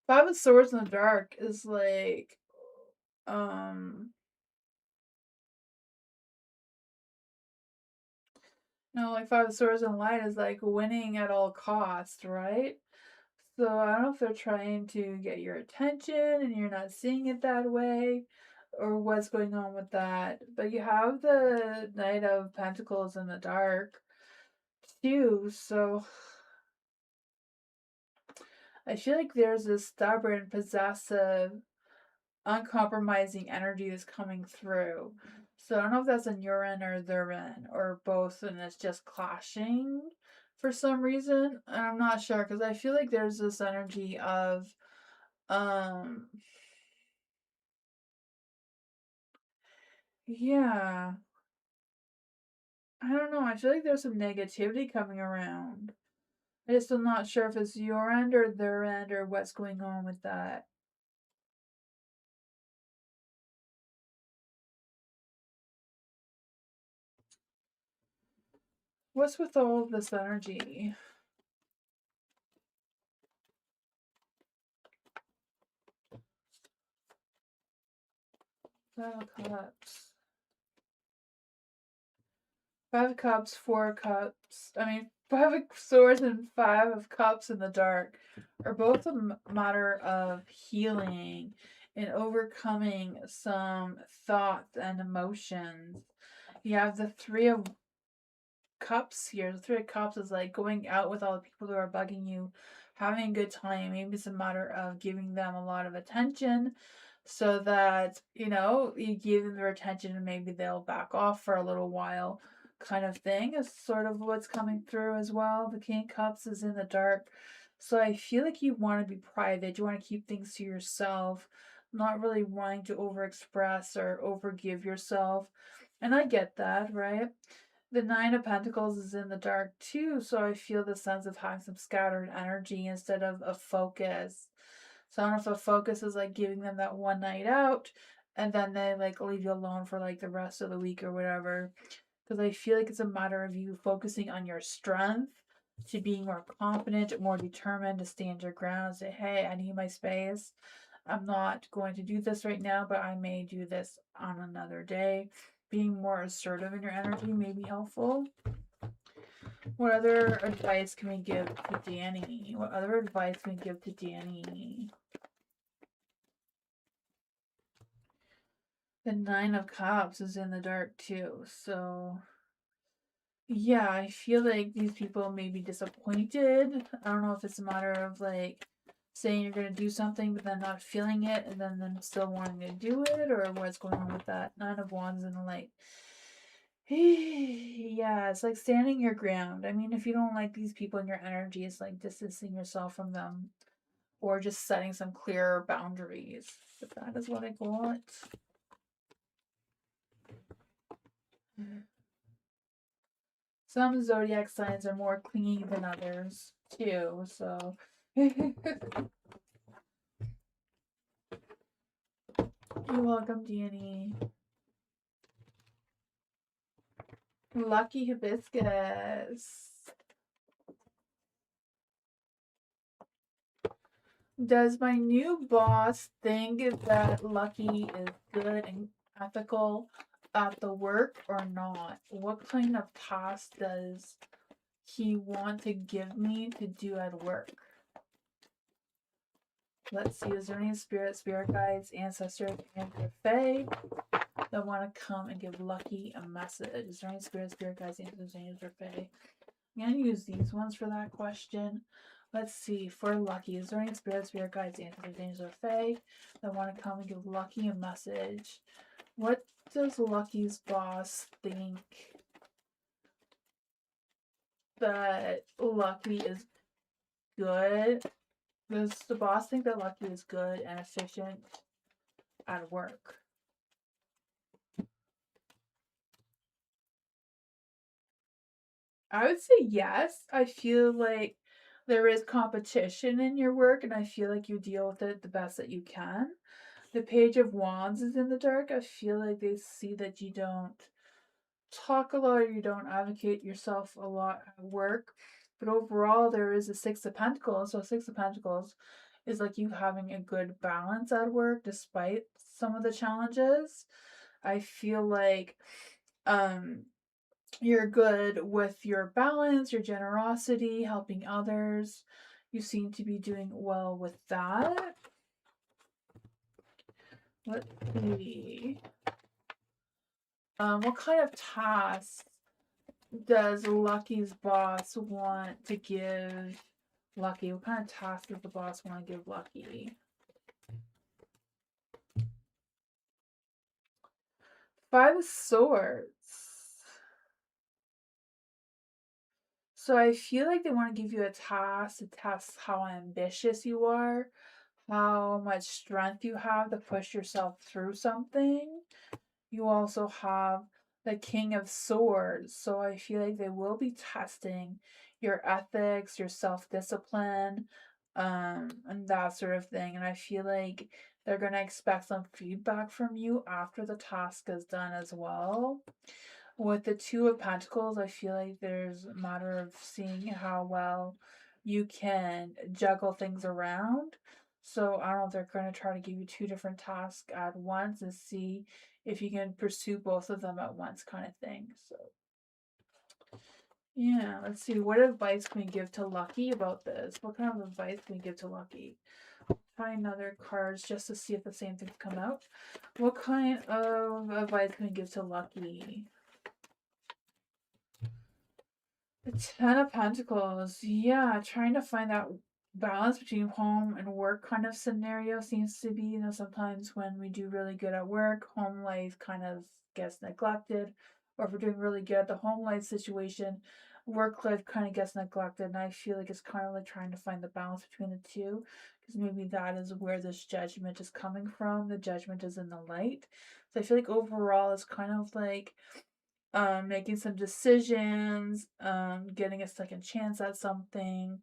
Five of Swords in the dark is like, No, like Five of Swords in Light is like winning at all costs, right? So I don't know if they're trying to get your attention and you're not seeing it that way, or what's going on with that. But you have the Knight of Pentacles in the dark too, so I feel like there's this stubborn, possessive, uncompromising energy that's coming through. So I don't know if that's on your end or their end or both, and it's just clashing for some reason. And I'm not sure because I feel like there's this energy of um yeah. I don't know. I feel like there's some negativity coming around. I just am not sure if it's your end or their end or what's going on with that. What's with all of this energy? Five of Cups. Five of Cups, Four of Cups. I mean, Five of Swords and Five of Cups in the dark are both a matter of healing and overcoming some thoughts and emotions. You have the Three of Cups here. The Three of Cups is like going out with all the people who are bugging you, having a good time. Maybe it's a matter of giving them a lot of attention so that, you give them their attention and maybe they'll back off for a little while, kind of thing, is sort of what's coming through as well. The King of Cups is in the dark. So I feel like you want to be private. You want to keep things to yourself, not really wanting to overexpress or overgive yourself. And I get that, right? The Nine of Pentacles is in the dark too, so I feel the sense of having some scattered energy instead of a focus. So I don't know if a focus is like giving them that one night out and then they like leave you alone for like the rest of the week or whatever. Because I feel like it's a matter of you focusing on your strength to being more confident, more determined to stand your ground and say, hey, I need my space. I'm not going to do this right now, but I may do this on another day. Being more assertive in your energy may be helpful. What other advice can we give to Danny? What other advice can we give to Danny? The Nine of Cups is in the dark too, so yeah, I feel like these people may be disappointed. I don't know if it's a matter of like saying you're gonna do something but then not feeling it and then them still wanting to do it, or what's going on with that. Nine of Wands in the light. Yeah, it's like standing your ground. I mean, if you don't like these people in your energy, it's like distancing yourself from them or just setting some clearer boundaries. But that is what I got. Some zodiac signs are more clingy than others, too, so. You're welcome, Danny. Lucky Hibiscus. Does my new boss think that Lucky is good and ethical at the work or not? What kind of task does he want to give me to do at work? Let's see, is there any spirit guides, ancestors, and fae that want to come and give Lucky a message? Is there any spirit guides, ancestors, angels, or fae? I'm going to use these ones for that question. Let's see, for Lucky, is there any spirit guides, ancestors, angels, or fae that want to come and give Lucky a message? What does Lucky's boss think that Lucky is good? Does the boss think that Lucky is good and efficient at work? I would say yes. I feel like there is competition in your work, and I feel like you deal with it the best that you can. The Page of Wands is in the dark. I feel like they see that you don't talk a lot or you don't advocate yourself a lot at work. But overall, there is a Six of Pentacles. So, Six of Pentacles is like you having a good balance at work despite some of the challenges. I feel like um You're good with your balance, your generosity, helping others. You seem to be doing well with that. Let's see. What kind of tasks does Lucky's boss want to give Lucky? What kind of task does the boss want to give Lucky? Five of Swords. So I feel like they want to give you a task to test how ambitious you are, how much strength you have to push yourself through something. You also have the King of Swords, so I feel like they will be testing your ethics, your self-discipline, and that sort of thing. And I feel like they're going to expect some feedback from you after the task is done as well. With the Two of Pentacles, I feel like there's a matter of seeing how well you can juggle things around. So I don't know if they're going to try to give you two different tasks at once and see if you can pursue both of them at once, kind of thing. So yeah, let's see. What advice can we give to Lucky about this? What kind of advice can we give to Lucky? Try another cards just to see if the same things come out. What kind of advice can we give to Lucky? The Ten of Pentacles. Yeah, trying to find that balance between home and work kind of scenario seems to be, sometimes when we do really good at work, home life kind of gets neglected. Or if we're doing really good at the home life situation, work life kind of gets neglected. And I feel like it's kind of like trying to find the balance between the two. Because maybe that is where this judgment is coming from. The judgment is in the light. So I feel like overall it's kind of like making some decisions, getting a second chance at something,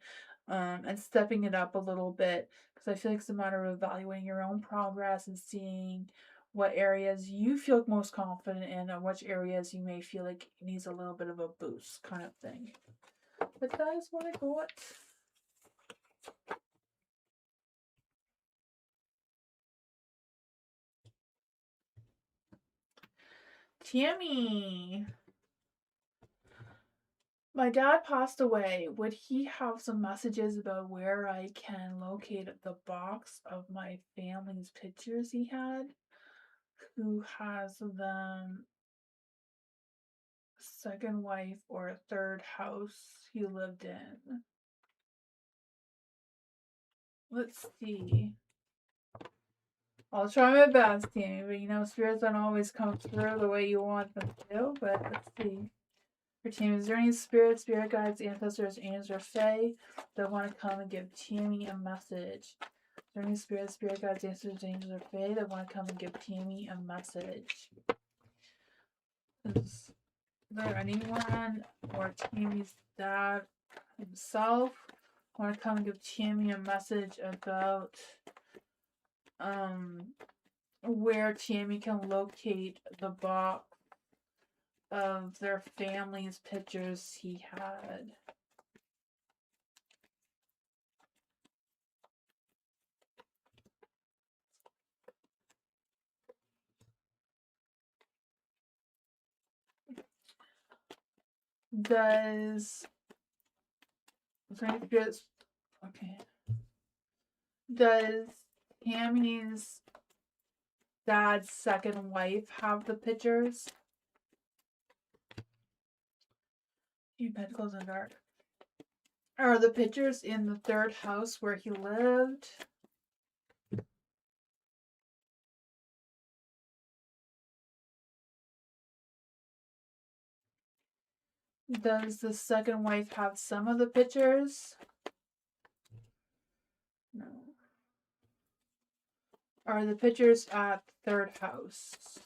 and stepping it up a little bit. Because I feel like it's a matter of evaluating your own progress and seeing what areas you feel most confident in and which areas you may feel like needs a little bit of a boost, kind of thing. But that is what I got. Tammy. My dad passed away. Would he have some messages about where I can locate the box of my family's pictures he had? Who has them? Second wife or third house he lived in? Let's see. I'll try my best, Tammy, but spirits don't always come through the way you want them to. But let's see. For Tammy, is there any spirits, spirit guides, ancestors, angels, or fae that want to come and give Tammy a message? Is there any spirits, spirit guides, ancestors, angels, or fae that want to come and give Tammy a message? Is there anyone or Tammy's dad himself want to come and give Tammy a message about where Tammy can locate the box of their family's pictures he had? Does okay. Does Tammy's dad's second wife have the pictures? Two pentacles in the dark. Are the pictures in the third house where he lived? Does the second wife have some of the pictures? No. Are the pictures at third house?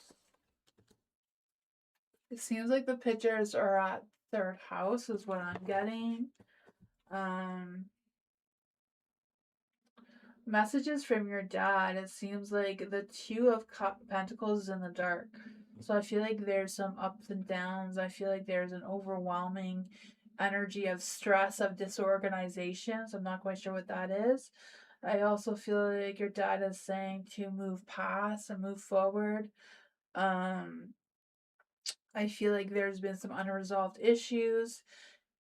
It seems like the pictures are at third house is what I'm getting. Messages from your dad. It seems like the Two of Pentacles is in the dark. So I feel like there's some ups and downs. I feel like there's an overwhelming energy of stress, of disorganization. So I'm not quite sure what that is. I also feel like your dad is saying to move past and move forward. I feel like there's been some unresolved issues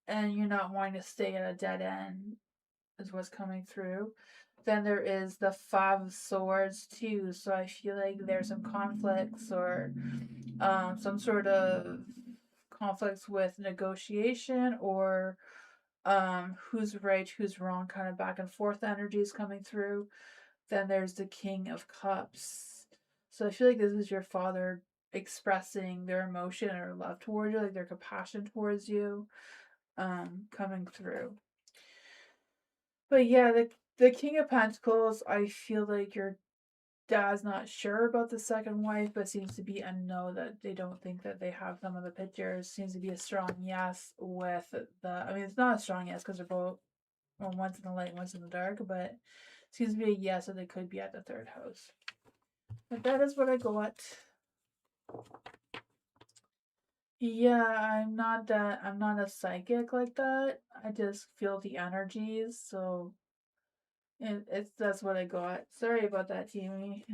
and you're not wanting to stay at a dead end is what's coming through. Then there is the Five of Swords too. So I feel like there's some conflicts or some sort of conflicts with negotiation or who's right, who's wrong, kind of back and forth energies coming through. Then there's the King of Cups. So I feel like this is your father expressing their emotion or love towards you, like their compassion towards you, coming through. But yeah, the King of Pentacles, I feel like your dad's not sure about the second wife, but seems to be a no, that they don't think that they have some of the pictures. Seems to be a strong yes with the. I mean, it's not a strong yes because they're both, well, one's in the light, one's in the dark, but seems to be a yes that they could be at the third house. But that is what I got. Yeah, I'm not a psychic like that. I just feel the energies, so it's that's what I got. Sorry about that, Timmy.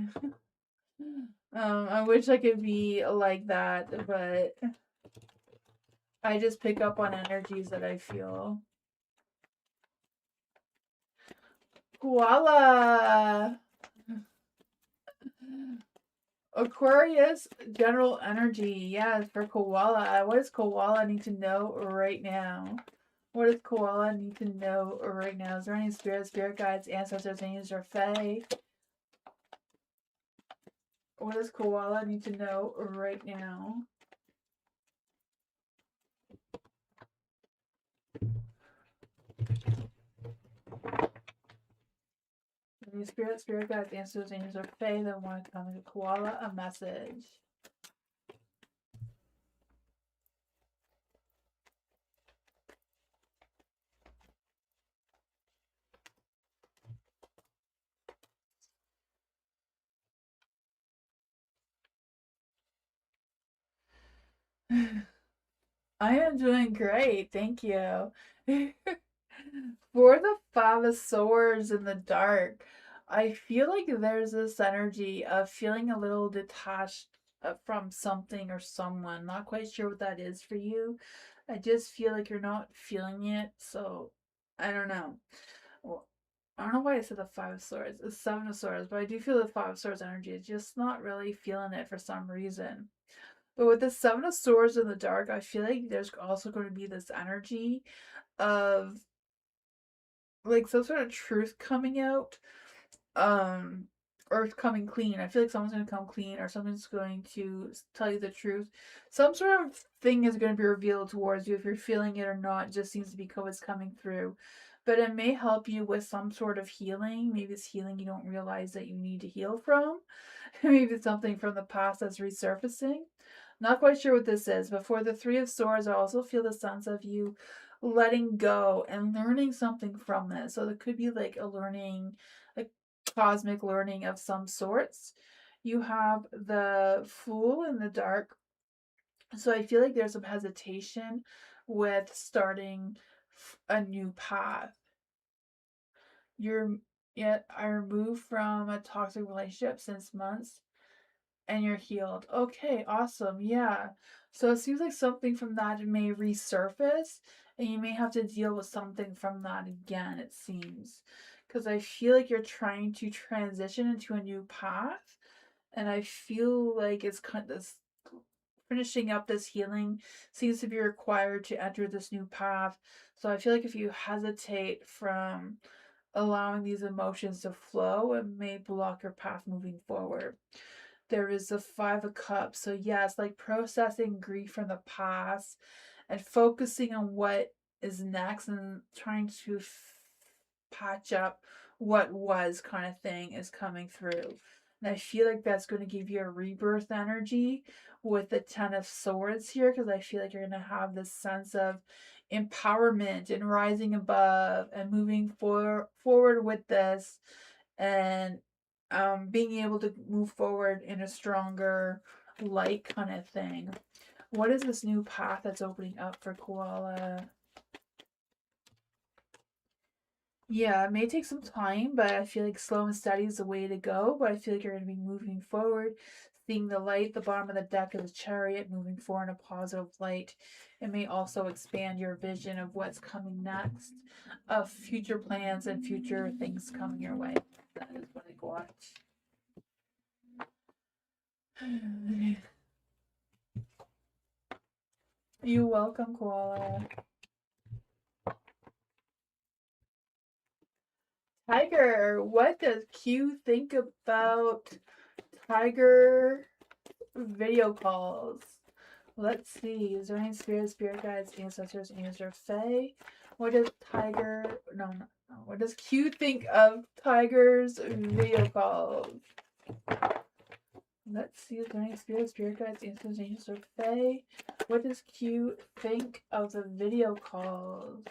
I wish I could be like that, but I just pick up on energies that I feel. Koala! Aquarius, general energy. Yeah, for koala. What does koala need to know right now? What does koala need to know right now? Is there any spirit guides, ancestors, angels, or fae? What does koala need to know right now? Any spirit guides, ancestors, angels, or fae that want to come to koala a message? I am doing great, thank you. For the Five of Swords in the dark, I feel like there's this energy of feeling a little detached from something or someone. Not quite sure what that is for you. I just feel like you're not feeling it, so I don't know. Well, I don't know why I said the Five of Swords. It's Seven of Swords, but I do feel the Five of Swords energy. It's just not really feeling it for some reason. But with the Seven of Swords in the dark, I feel like there's also going to be this energy of like some sort of truth coming out, um, or coming clean. I feel like someone's going to come clean or someone's going to tell you the truth. Some sort of thing is going to be revealed towards you. If you're feeling it or not, it just seems to be what's coming through. But it may help you with some sort of healing. Maybe it's healing you don't realize that you need to heal from. Maybe it's something from the past that's resurfacing. Not quite sure what this is, but for the Three of Swords, I also feel the sense of you letting go and learning something from this. So there could be like a learning, like cosmic learning of some sorts. You have the Fool in the dark. So I feel like there's some hesitation with starting a new path. You're yet I removed from a toxic relationship since months and you're healed. Okay, awesome. Yeah. So it seems like something from that may resurface and you may have to deal with something from that again, it seems. Because I feel like you're trying to transition into a new path. And I feel like it's kind of this finishing up this healing seems to be required to enter this new path. So I feel like if you hesitate from allowing these emotions to flow, it may block your path moving forward. There is the Five of Cups. So yes, like processing grief from the past and focusing on what is next and trying to patch up what was kind of thing is coming through. And I feel like that's going to give you a rebirth energy with the Ten of Swords here, because I feel like you're going to have this sense of empowerment and rising above and moving forward with this and being able to move forward in a stronger light kind of thing. What is this new path that's opening up for Koala? Yeah, it may take some time, but I feel like slow and steady is the way to go. But I feel like you're going to be moving forward, seeing the light, the bottom of the deck of the chariot, moving forward in a positive light. It may also expand your vision of what's coming next, of future plans and future things coming your way. That is what I got. You're welcome, Koala. Tiger, what does Q think about Tiger video calls? Let's see. Is there any spirit guides, ancestors, angels, fae? What does Tiger? No. What does Q think of Tiger's video calls? Let's see. Is there any spirit guides, ancestors, angels, or fae? What does Q think of the video calls?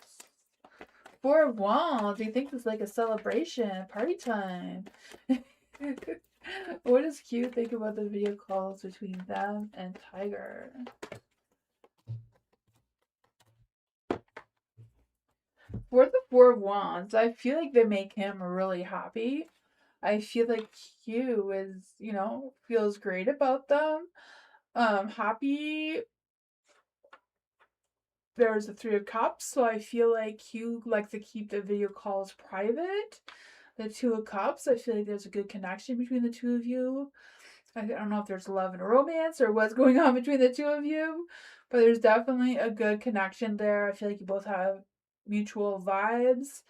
Four of Wands. He thinks it's like a celebration, party time. What does Q think about the video calls between them and Tiger? For the Four of Wands, I feel like they make him really happy. I feel like Q is, feels great about them. Happy. There's the Three of Cups, so I feel like Q likes to keep the video calls private. The Two of Cups, I feel like there's a good connection between the two of you. I don't know if there's love and romance or what's going on between the two of you, but there's definitely a good connection there. I feel like you both have mutual vibes,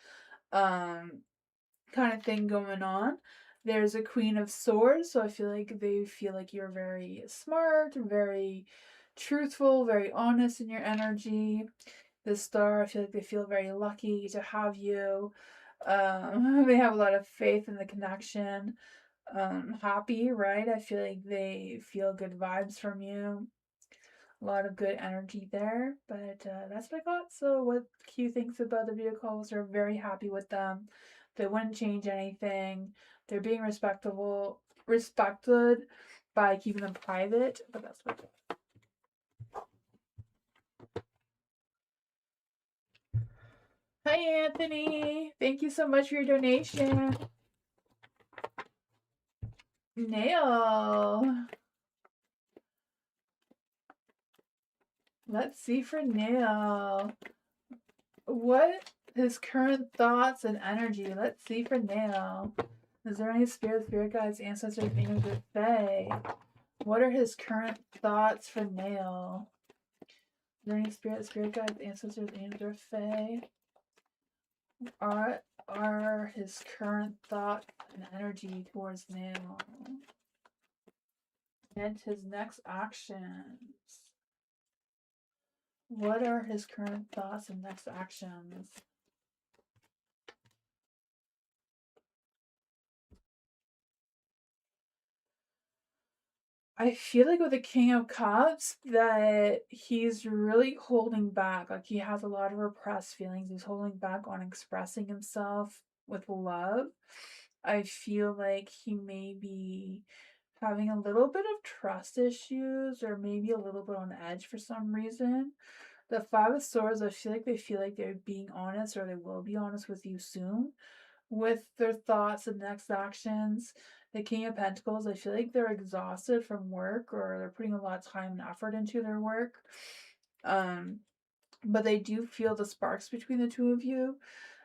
kind of thing going on. There's a Queen of Swords, so I feel like they feel like you're very smart, very truthful, very honest in your energy. The Star, I feel like they feel very lucky to have you. They have a lot of faith in the connection. Happy, right? I feel like they feel good vibes from you. A lot of good energy there, but that's what I got. So, what Q thinks about the video calls, are very happy with them. They wouldn't change anything. They're being respected by keeping them private, but that's what. Hi, Anthony. Thank you so much for your donation. Nail. Let's see for Nail. What his current thoughts and energy? Let's see for Nail. Is there any spirit guides, ancestors, angels, or fae? What are his current thoughts for Nail? Is there any spirit guides, ancestors, angels, or fae? Are his current thoughts and energy towards Nail? And his next actions. What are his current thoughts and next actions? I feel like with the King of Cups that he's really holding back. Like he has a lot of repressed feelings. He's holding back on expressing himself with love. I feel like he may be having a little bit of trust issues or maybe a little bit on edge for some reason. The Five of Swords, I feel like they're being honest or they will be honest with you soon with their thoughts and next actions. The King of Pentacles, I feel like they're exhausted from work or they're putting a lot of time and effort into their work. But they do feel the sparks between the two of you.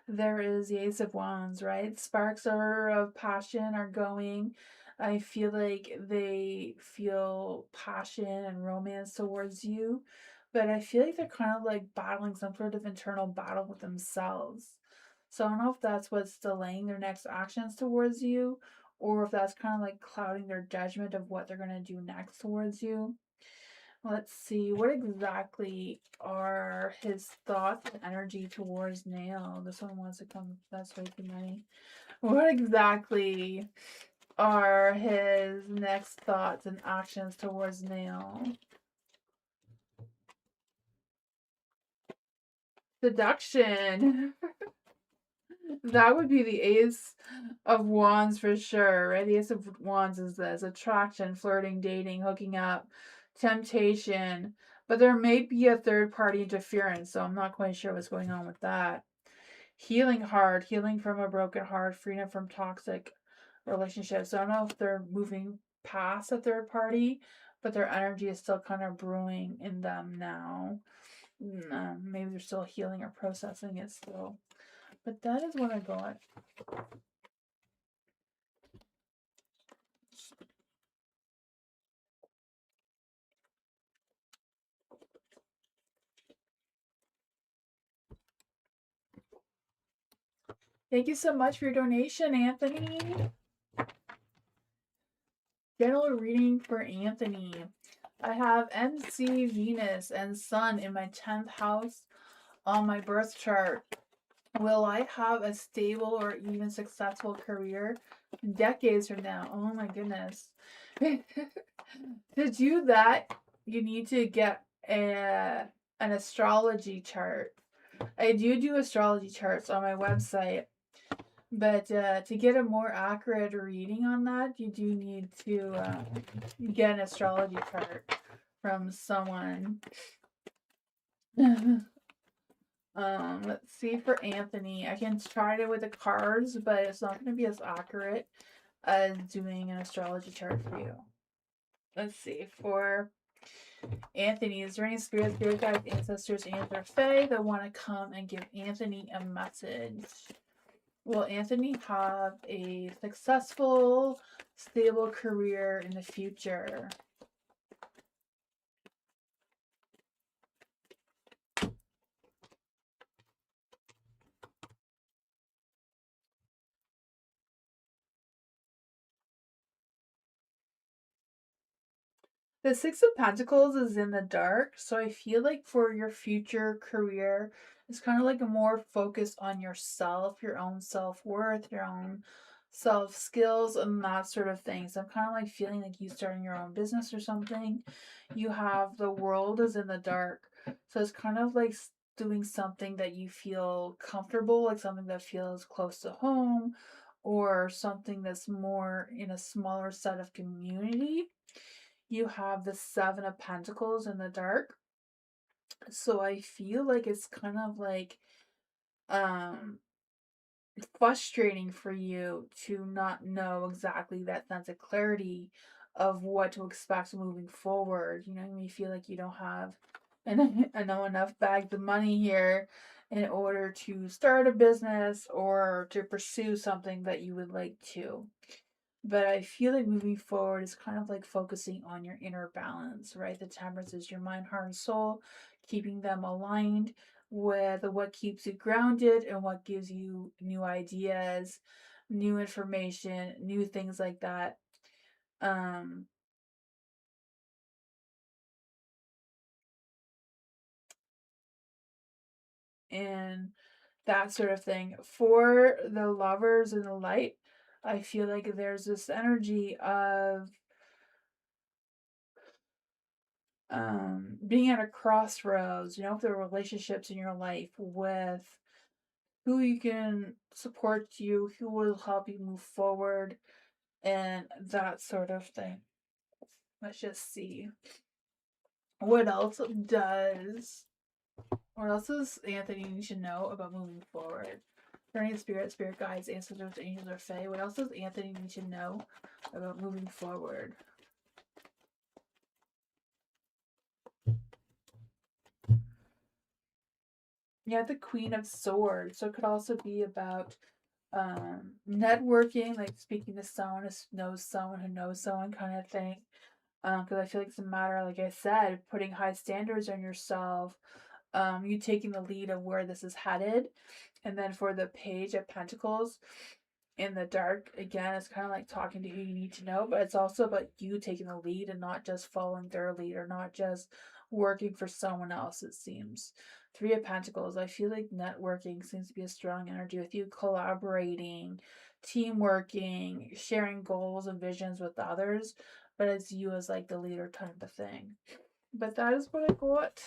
There is the Ace of Wands, right? Sparks of passion are going. I feel like they feel passion and romance towards you, but I feel like they're kind of like battling some sort of internal battle with themselves. So I don't know if that's what's delaying their next actions towards you, or if that's kind of like clouding their judgment of what they're going to do next towards you. Let's see, what exactly are his thoughts and energy towards Nail? This one wants to come, that's way too many. What exactly are his next thoughts and actions towards Nail? Seduction. That would be the Ace of Wands for sure, right? The Ace of Wands is this: attraction, flirting, dating, hooking up, temptation. But there may be a third party interference, so I'm not quite sure what's going on with that. healing hard, healing from a broken heart, freedom from toxic relationships. I don't know if they're moving past a third party, but their energy is still kind of brewing in them now. Maybe they're still healing or processing it still. But that is what I got. Thank you so much for your donation, Anthony. General reading for Anthony. I have MC Venus and Sun in my 10th house on my birth chart. Will I have a stable or even successful career decades from now? Oh my goodness. To do that, you need to get an astrology chart. I do astrology charts on my website, but to get a more accurate reading on that, you do need to get an astrology chart from someone. Let's see for Anthony. I can try it with the cards, but it's not going to be as accurate as doing an astrology chart for you. Let's see for Anthony. Is there any spirit guides, ancestors, and their fae that want to come and give Anthony a message? Will Anthony have a successful, stable career in the future? The Six of Pentacles is in the dark, so I feel like for your future career, it's kind of like a more focus on yourself, your own self-worth, your own self-skills, and that sort of thing. So I'm kind of like feeling like you starting your own business or something. You have the world is in the dark, so it's kind of like doing something that you feel comfortable, like something that feels close to home, or something that's more in a smaller set of community. You have the Seven of Pentacles in the dark. So I feel like it's kind of like um frustrating for you to not know exactly that sense of clarity of what to expect moving forward. You know, you may feel like you don't have enough bags of money here in order to start a business or to pursue something that you would like to. But I feel like moving forward is kind of like focusing on your inner balance, right? The Temperance is your mind, heart, and soul, keeping them aligned with what keeps you grounded and what gives you new ideas, new information, new things like that. Um, and that sort of thing. For the Lovers in the light, I feel like there's this energy of being at a crossroads, you know, if there are relationships in your life with who you can support you, who will help you move forward, and that sort of thing. Let's just see. What else does Anthony need to know about moving forward? Turning spirit guides, ancestors, angels, or fae. What else does Anthony need to know about moving forward? Yeah, the Queen of Swords. So it could also be about networking, like speaking to someone who knows someone kind of thing. Because I feel like it's a matter, like I said, putting high standards on yourself, you taking the lead of where this is headed. And then for the Page of Pentacles in the dark, again, it's kind of like talking to who you need to know, but it's also about you taking the lead and not just following their lead or not just working for someone else, it seems. Three of Pentacles, I feel like networking seems to be a strong energy with you, collaborating, team working, sharing goals and visions with others, but it's you as like the leader type of thing. But that is what I got.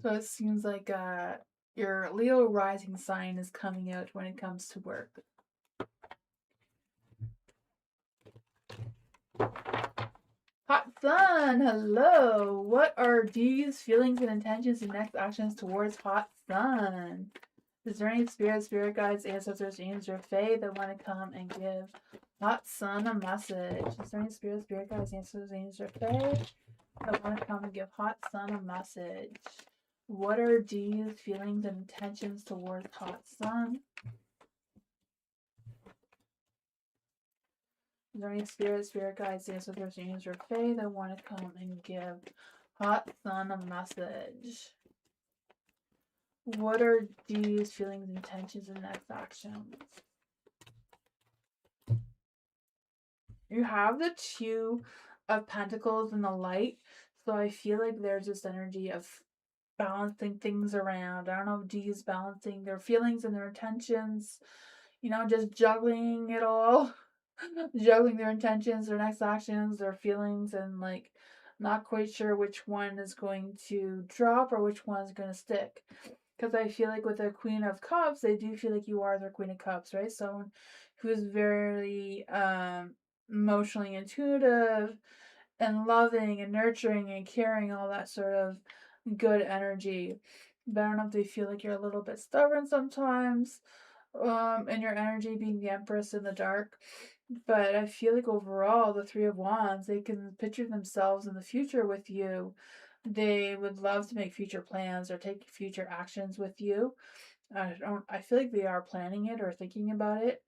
So it seems like your Leo rising sign is coming out when it comes to work. Hot Sun, hello. What are D's feelings and intentions and next actions towards Hot Sun? Is there any spirit guides, ancestors, angels, or fae that want to come and give Hot Sun a message? Is there any spirit guides, ancestors, angels, or fae that want to come and give Hot Sun a message? What are D's feelings and intentions towards Hot Sun? Is there any spirit guides, ancestors, angels, or fae that want to come and give Hot Sun a message? What are D's feelings, intentions, and next actions? You have the Two of Pentacles in the light, so I feel like there's this energy of balancing things around. I don't know if D's balancing their feelings and their intentions, just juggling it all. Juggling their intentions, their next actions, their feelings, and like not quite sure which one is going to drop or which one is going to stick. Because I feel like with the Queen of Cups, they do feel like you are their Queen of Cups, right? Someone who's very emotionally intuitive and loving and nurturing and caring, all that sort of good energy. But I don't know if they feel like you're a little bit stubborn sometimes, and your energy being the Empress in the dark. But I feel like overall, the Three of Wands, they can picture themselves in the future with you. They would love to make future plans or take future actions with you. I feel like they are planning it or thinking about it.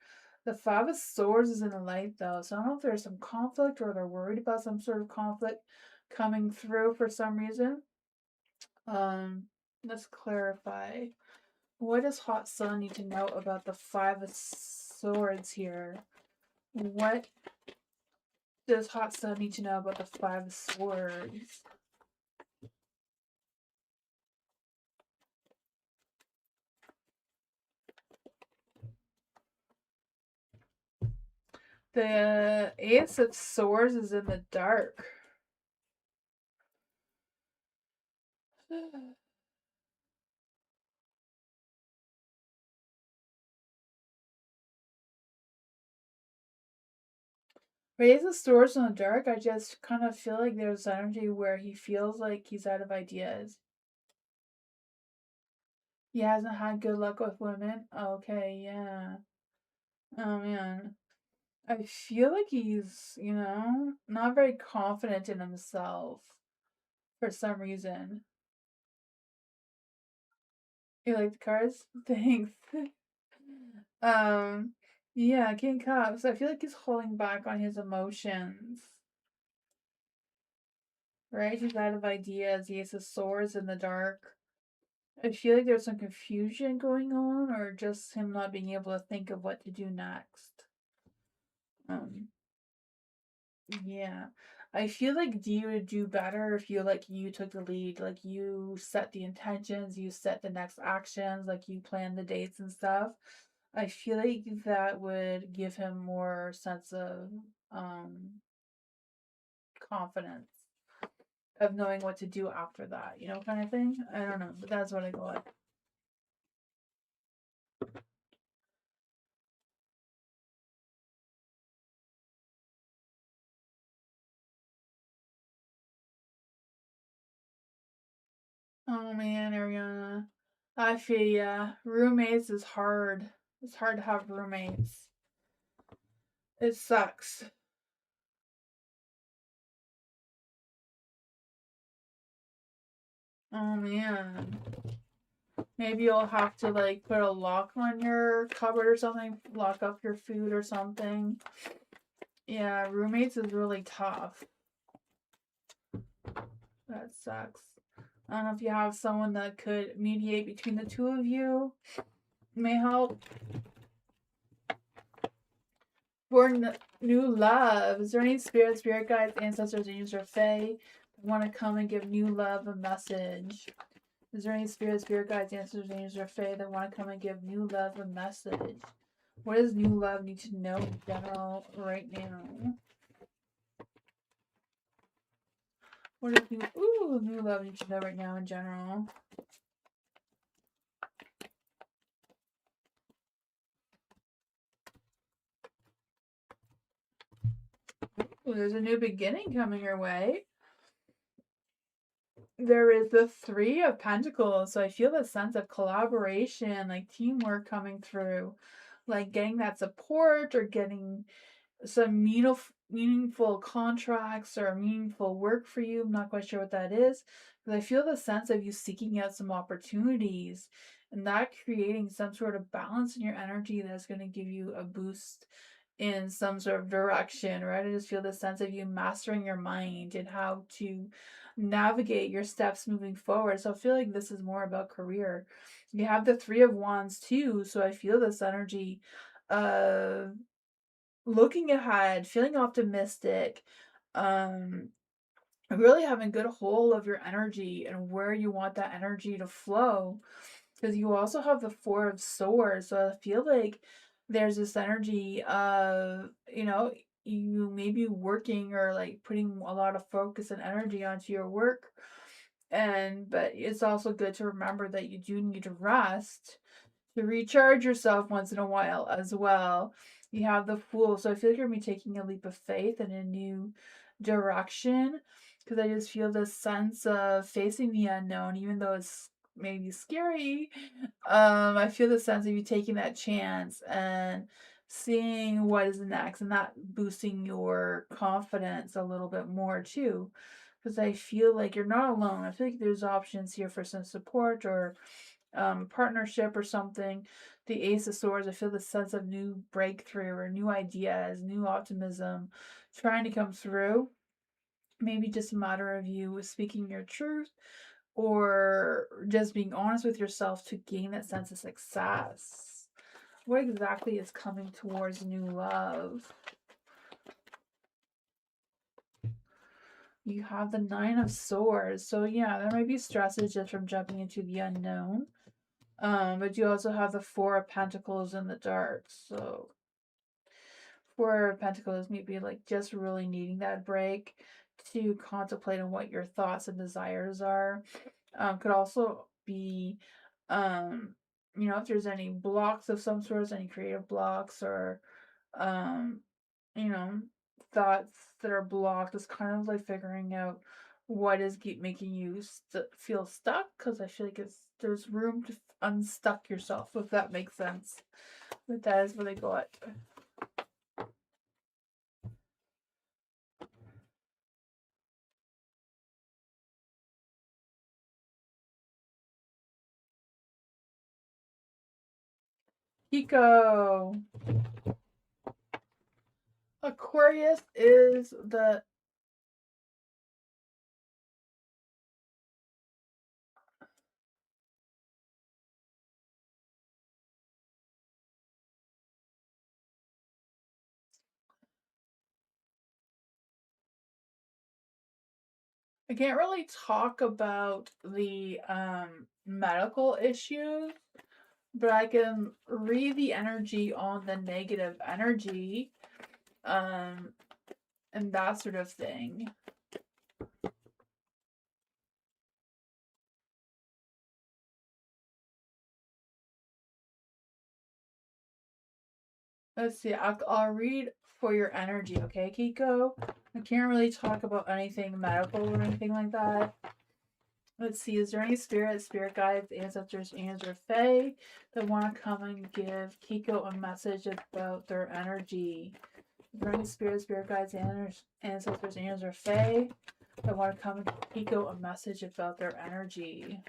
The Five of Swords is in the light though, so I don't know if there's some conflict or they're worried about some sort of conflict coming through for some reason. Let's clarify. What does Hot Sun need to know about the Five of Swords here? What does Hot Sun need to know about the Five of Swords? The Ace of Swords is in the dark. Ace of Swords in the dark, I just kind of feel like there's energy where he feels like he's out of ideas. He hasn't had good luck with women. Okay, yeah. Oh man. I feel like he's, not very confident in himself for some reason. You like the cards? Thanks. Yeah, King Cups. I feel like he's holding back on his emotions. Right? He's out of ideas. He has his swords in the dark. I feel like there's some confusion going on, or just him not being able to think of what to do next. Yeah. I feel like you would do better if you took the lead, like you set the intentions, you set the next actions, like you plan the dates and stuff. I feel like that would give him more sense of confidence of knowing what to do after that, kind of thing. I don't know, but that's what I go with. Oh man, Ariana. I feel ya. Roommates is hard. It's hard to have roommates. It sucks. Oh man. Maybe you'll have to like put a lock on your cupboard or something, lock up your food or something. Yeah, roommates is really tough. That sucks. I don't know if you have someone that could mediate between the two of you. May help. For new love, is there any spirit guides, ancestors, angels, or fae that want to come and give new love a message? Is there any spirit guides, ancestors, angels, or fae that want to come and give new love a message? What does new love need to know in general right now? What does new love need to know right now in general? Ooh, there's a new beginning coming your way. There is the Three of Pentacles, so I feel the sense of collaboration, like teamwork coming through, like getting that support or getting some meaningful contracts or meaningful work for you. I'm not quite sure what that is, but I feel the sense of you seeking out some opportunities and that creating some sort of balance in your energy that's going to give you a boost in some sort of direction, right? I just feel the sense of you mastering your mind and how to navigate your steps moving forward. So I feel like this is more about career. You have the Three of Wands too, so I feel this energy of looking ahead, feeling optimistic, um, really having good hold of your energy and where you want that energy to flow. Because you also have the Four of Swords, so I feel like there's this energy of, you may be working or like putting a lot of focus and energy onto your work. But it's also good to remember that you do need to rest to recharge yourself once in a while as well. You have the Fool, so I feel like you're gonna be taking a leap of faith in a new direction because I just feel this sense of facing the unknown, even though it's maybe scary. I feel the sense of you taking that chance and seeing what is next, and that boosting your confidence a little bit more too. Because I feel like you're not alone. I feel like there's options here for some support or partnership or something. The Ace of Swords, I feel the sense of new breakthrough or new ideas, new optimism trying to come through. Maybe just a matter of you speaking your truth or just being honest with yourself to gain that sense of success. What exactly is coming towards new love? You have the Nine of Swords. So yeah, there might be stresses just from jumping into the unknown. But you also have the Four of Pentacles in the dark. So Four of Pentacles maybe like just really needing that break to contemplate on what your thoughts and desires are. Could also be, um, if there's any blocks of some sorts, any creative blocks or, um, you know, thoughts that are blocked. It's kind of like figuring out what is keep making you feel stuck. Because I feel like there's room to unstuck yourself, if that makes sense. But that is what I got. Kiko. Aquarius is the I can't really talk about the medical issues, but I can read the energy on the negative energy, um, and that sort of thing. Let's see. I'll read for your energy, okay, Kiko? I can't really talk about anything medical or anything like that. Let's see. Is there any spirit guides, ancestors, angels, or fae that want to come and give Kiko a message about their energy? Is there any spirit guides, ancestors, angels, or fae that want to come and give Kiko a message about their energy?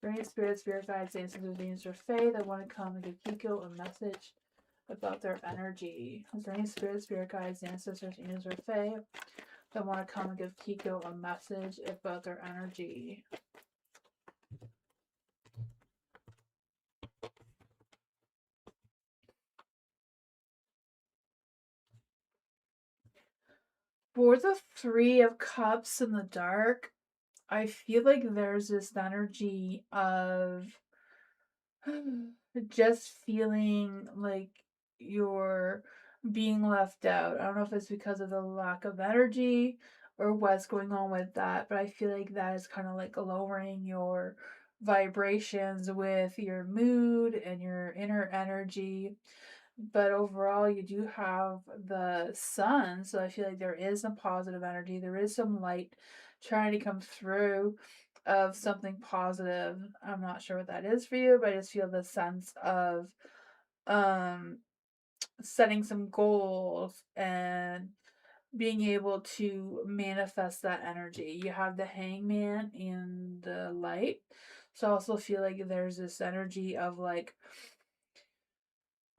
Any spirit guides, ancestors, angels, or fae that want to come and give Kiko a message about their energy? Is there any spirit guides, ancestors, angels, or fae that want to come and give Kiko a message about their energy? For the Three of Cups in the dark, I feel like there's this energy of just feeling like you're being left out. I don't know if it's because of the lack of energy or what's going on with that, but I feel like that is kind of like lowering your vibrations with your mood and your inner energy. But overall, you do have the sun, so I feel like there is some positive energy. There is some light trying to come through of something positive. I'm not sure what that is for you, but I just feel the sense of um setting some goals and being able to manifest that energy. You have the hangman and the light. So I also feel like there's this energy of like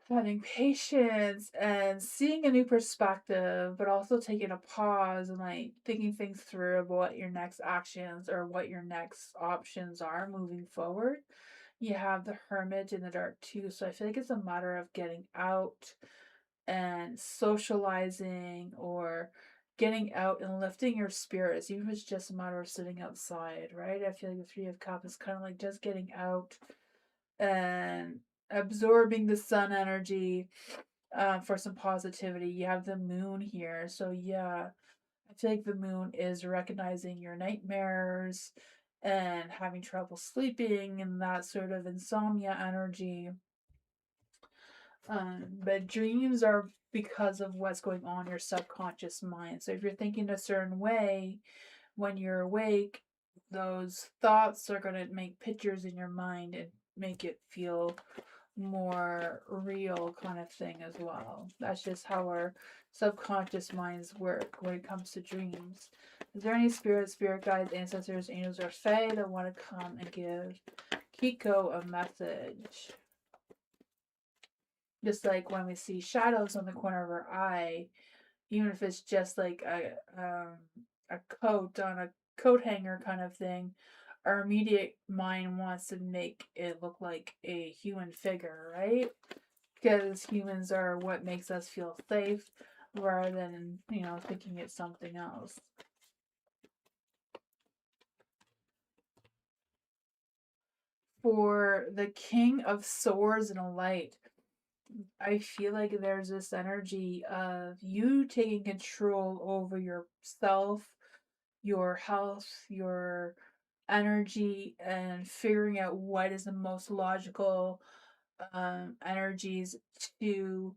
having patience and seeing a new perspective, but also taking a pause and like thinking things through about what your next actions or what your next options are moving forward. You have the hermit in the dark too. So I feel like it's a matter of getting out and socializing or getting out and lifting your spirits, even if it's just a matter of sitting outside, right? I feel like the Three of Cups is kind of like just getting out and absorbing the sun energy for some positivity. You have the moon here. So, yeah, I feel like the moon is recognizing your nightmares and having trouble sleeping and that sort of insomnia energy. But dreams are because of what's going on in your subconscious mind. So if you're thinking a certain way when you're awake, those thoughts are going to make pictures in your mind and make it feel more real kind of thing as well. That's just how our subconscious minds work when it comes to dreams. Is there any spirit guides, ancestors, angels, or fae that want to come and give Kiko a message? Just like when we see shadows on the corner of our eye, even if it's just like a coat on a coat hanger kind of thing, our immediate mind wants to make it look like a human figure, right? Because humans are what makes us feel safe rather than, thinking it's something else. For the King of Swords and a Light, I feel like there's this energy of you taking control over yourself, your health, your energy, and figuring out what is the most logical energies to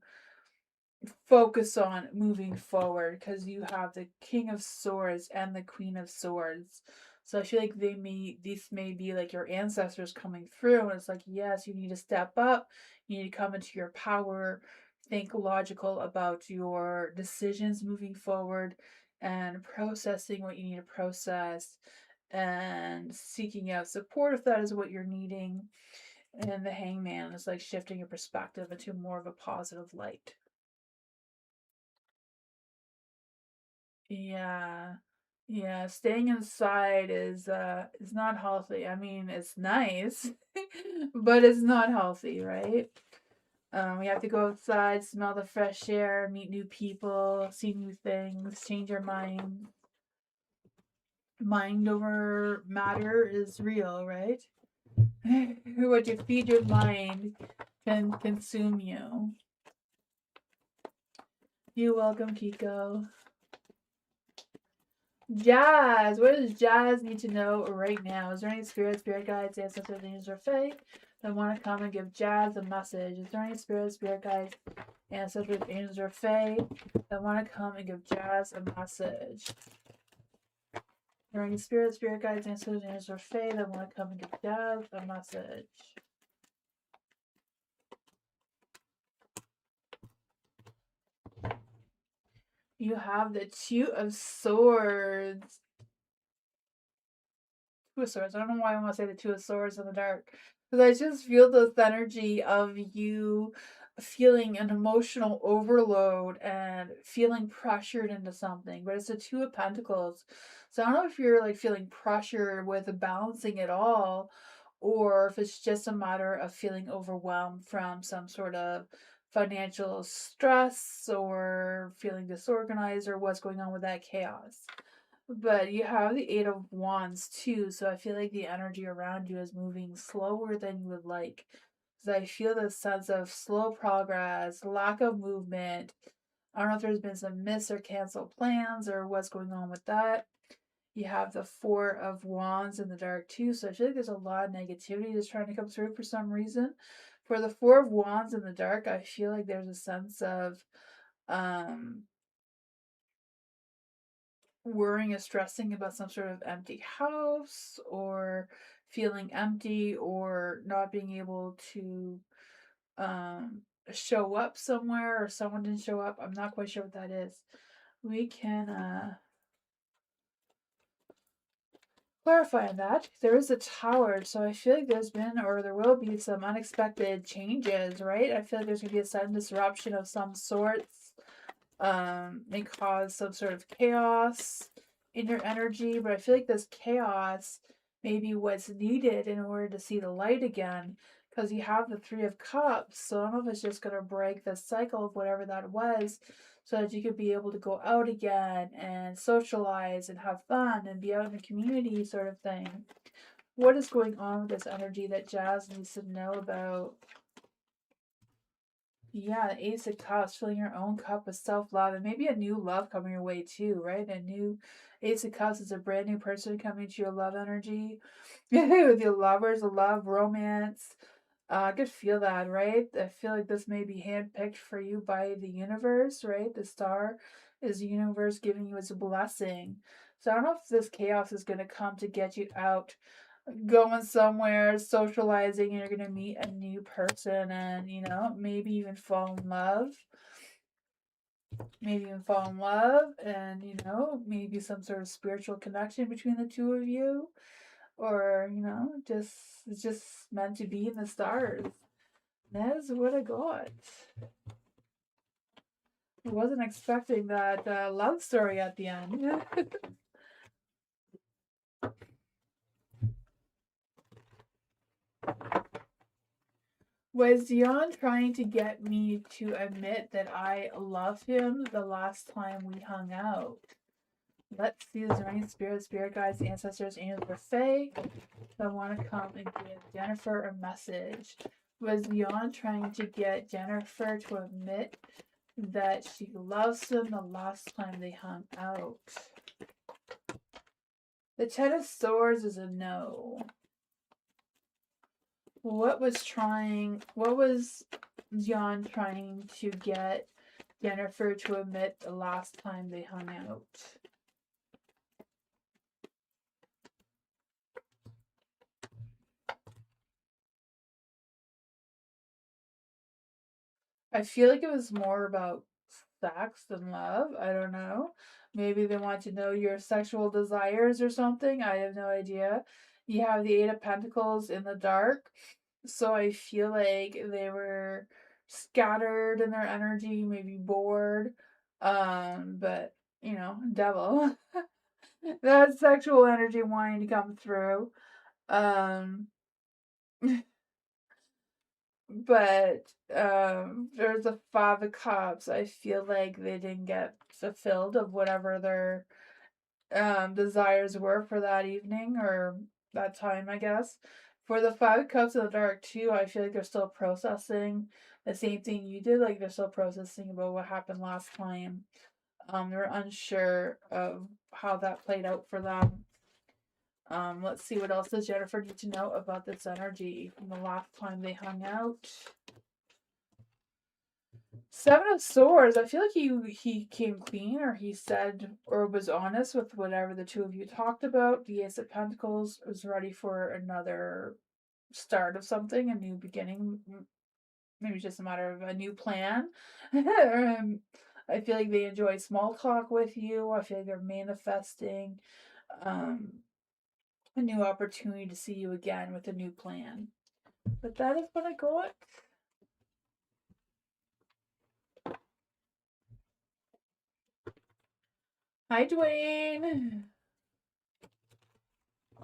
focus on moving forward, because you have the King of Swords and the Queen of Swords. So I feel like this may be like your ancestors coming through, and it's like, yes, you need to step up, you need to come into your power, think logical about your decisions moving forward, and processing what you need to process, and seeking out support if that is what you're needing. And the Hangman is like shifting your perspective into more of a positive light. Yeah. Yeah, staying inside is not healthy. I mean, it's nice, but it's not healthy, right? We have to go outside, smell the fresh air, meet new people, see new things, change our mind. Mind over matter is real, right? What you feed your mind can consume you. You're welcome, Kiko. Jazz. What does Jazz need to know right now? Is there any spirit guides, ancestors, angels, or fae that want to come and give Jazz a message? Is there any spirit guides, ancestors, angels, or fae that want to come and give Jazz a message? Are there any spirit guides, ancestors, angels, or fae that want to come and give Jazz a message? You have the Two of Swords. Two of Swords. I don't know why I want to say the Two of Swords in the dark. Because I just feel this energy of you feeling an emotional overload and feeling pressured into something. But it's the Two of Pentacles. So I don't know if you're like feeling pressured with balancing it all, or if it's just a matter of feeling overwhelmed from some sort of financial stress or feeling disorganized or what's going on with that chaos. But you have the Eight of Wands too, so I feel like the energy around you is moving slower than you would like. Because I feel this sense of slow progress, lack of movement. I don't know if there's been some missed or canceled plans or what's going on with that. You have the Four of Wands in the dark too, so I feel like there's a lot of negativity that's trying to come through for some reason For the Four of Wands in the dark, I feel like there's a sense of worrying or stressing about some sort of empty house, or feeling empty, or not being able to show up somewhere, or someone didn't show up. I'm not quite sure what that is. We can clarify that. There is a tower, so I feel like there's been, or there will be, some unexpected changes, right? I feel like there's going to be a sudden disruption of some sorts. May cause some sort of chaos in your energy, but I feel like this chaos may be what's needed in order to see the light again, because you have the Three of Cups, so I don't know if it's just going to break the cycle of whatever that was, so that you could be able to go out again and socialize and have fun and be out in the community, sort of thing. What is going on with this energy that Jazz needs to know about? Yeah, the Ace of Cups, filling your own cup with self-love, and maybe a new love coming your way too, right? A new Ace of Cups is a brand new person coming to your love energy. With your lovers, love, romance. I could feel that, right? I feel like this may be handpicked for you by the universe, right? The star is the universe giving you its blessing. So I don't know if this chaos is going to come to get you out, going somewhere, socializing, and you're going to meet a new person, and, you know, maybe even fall in love. Maybe even fall in love, and, you know, maybe some sort of spiritual connection between the two of you. Or, you know, it's just meant to be in the stars. That's what I got. I wasn't expecting that love story at the end. Was Dion trying to get me to admit that I love him the last time we hung out? Let's see. Is there any spirit guides, ancestors, angels, or fae that want to come and give Jennifer a message? Was Dion trying to get Jennifer to admit that she loves him the last time they hung out? The Ten of Swords is a no. What was Dion trying to get Jennifer to admit the last time they hung out? I feel like it was more about sex than love. I don't know. Maybe they want to know your sexual desires or something. I have no idea. You have the Eight of Pentacles in the dark. So I feel like they were scattered in their energy, maybe bored. But, you know, devil. That sexual energy wanting to come through. But there's a Five of Cups. I feel like they didn't get fulfilled of whatever their desires were for that evening, or that time, I guess. For the Five of Cups in the dark too, I feel like they're still processing the same thing you did. Like, they're still processing about what happened last time. They're unsure of how that played out for them. Let's see, what else does Jennifer need to know about this energy from the last time they hung out? Seven of Swords. I feel like he came clean, or he said, or was honest with whatever the two of you talked about. The Ace of Pentacles was ready for another start of something, a new beginning. Maybe just a matter of a new plan. I feel like they enjoy small talk with you. I feel like they're manifesting a new opportunity to see you again with a new plan. But that is what I got. Hi, Dwayne.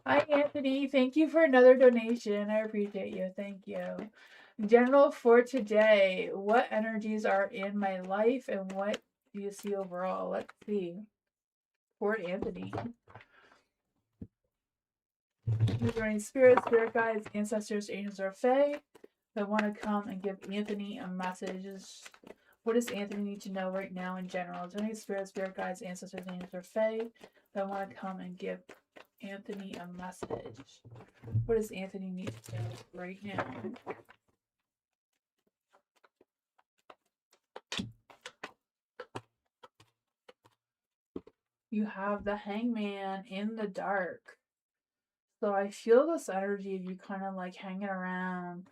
Hi, Anthony. Thank you for another donation. I appreciate you. Thank you. General for today, what energies are in my life and what do you see overall? Let's see. For Anthony. Is there any spirit guides, ancestors, angels, or fae that want to come and give Anthony a message? What does Anthony need to know right now in general? Is there any spirit guides, ancestors, angels, or fae that want to come and give Anthony a message? What does Anthony need to know right now? You have the Hangman in the dark. So I feel this energy of you kind of like hanging around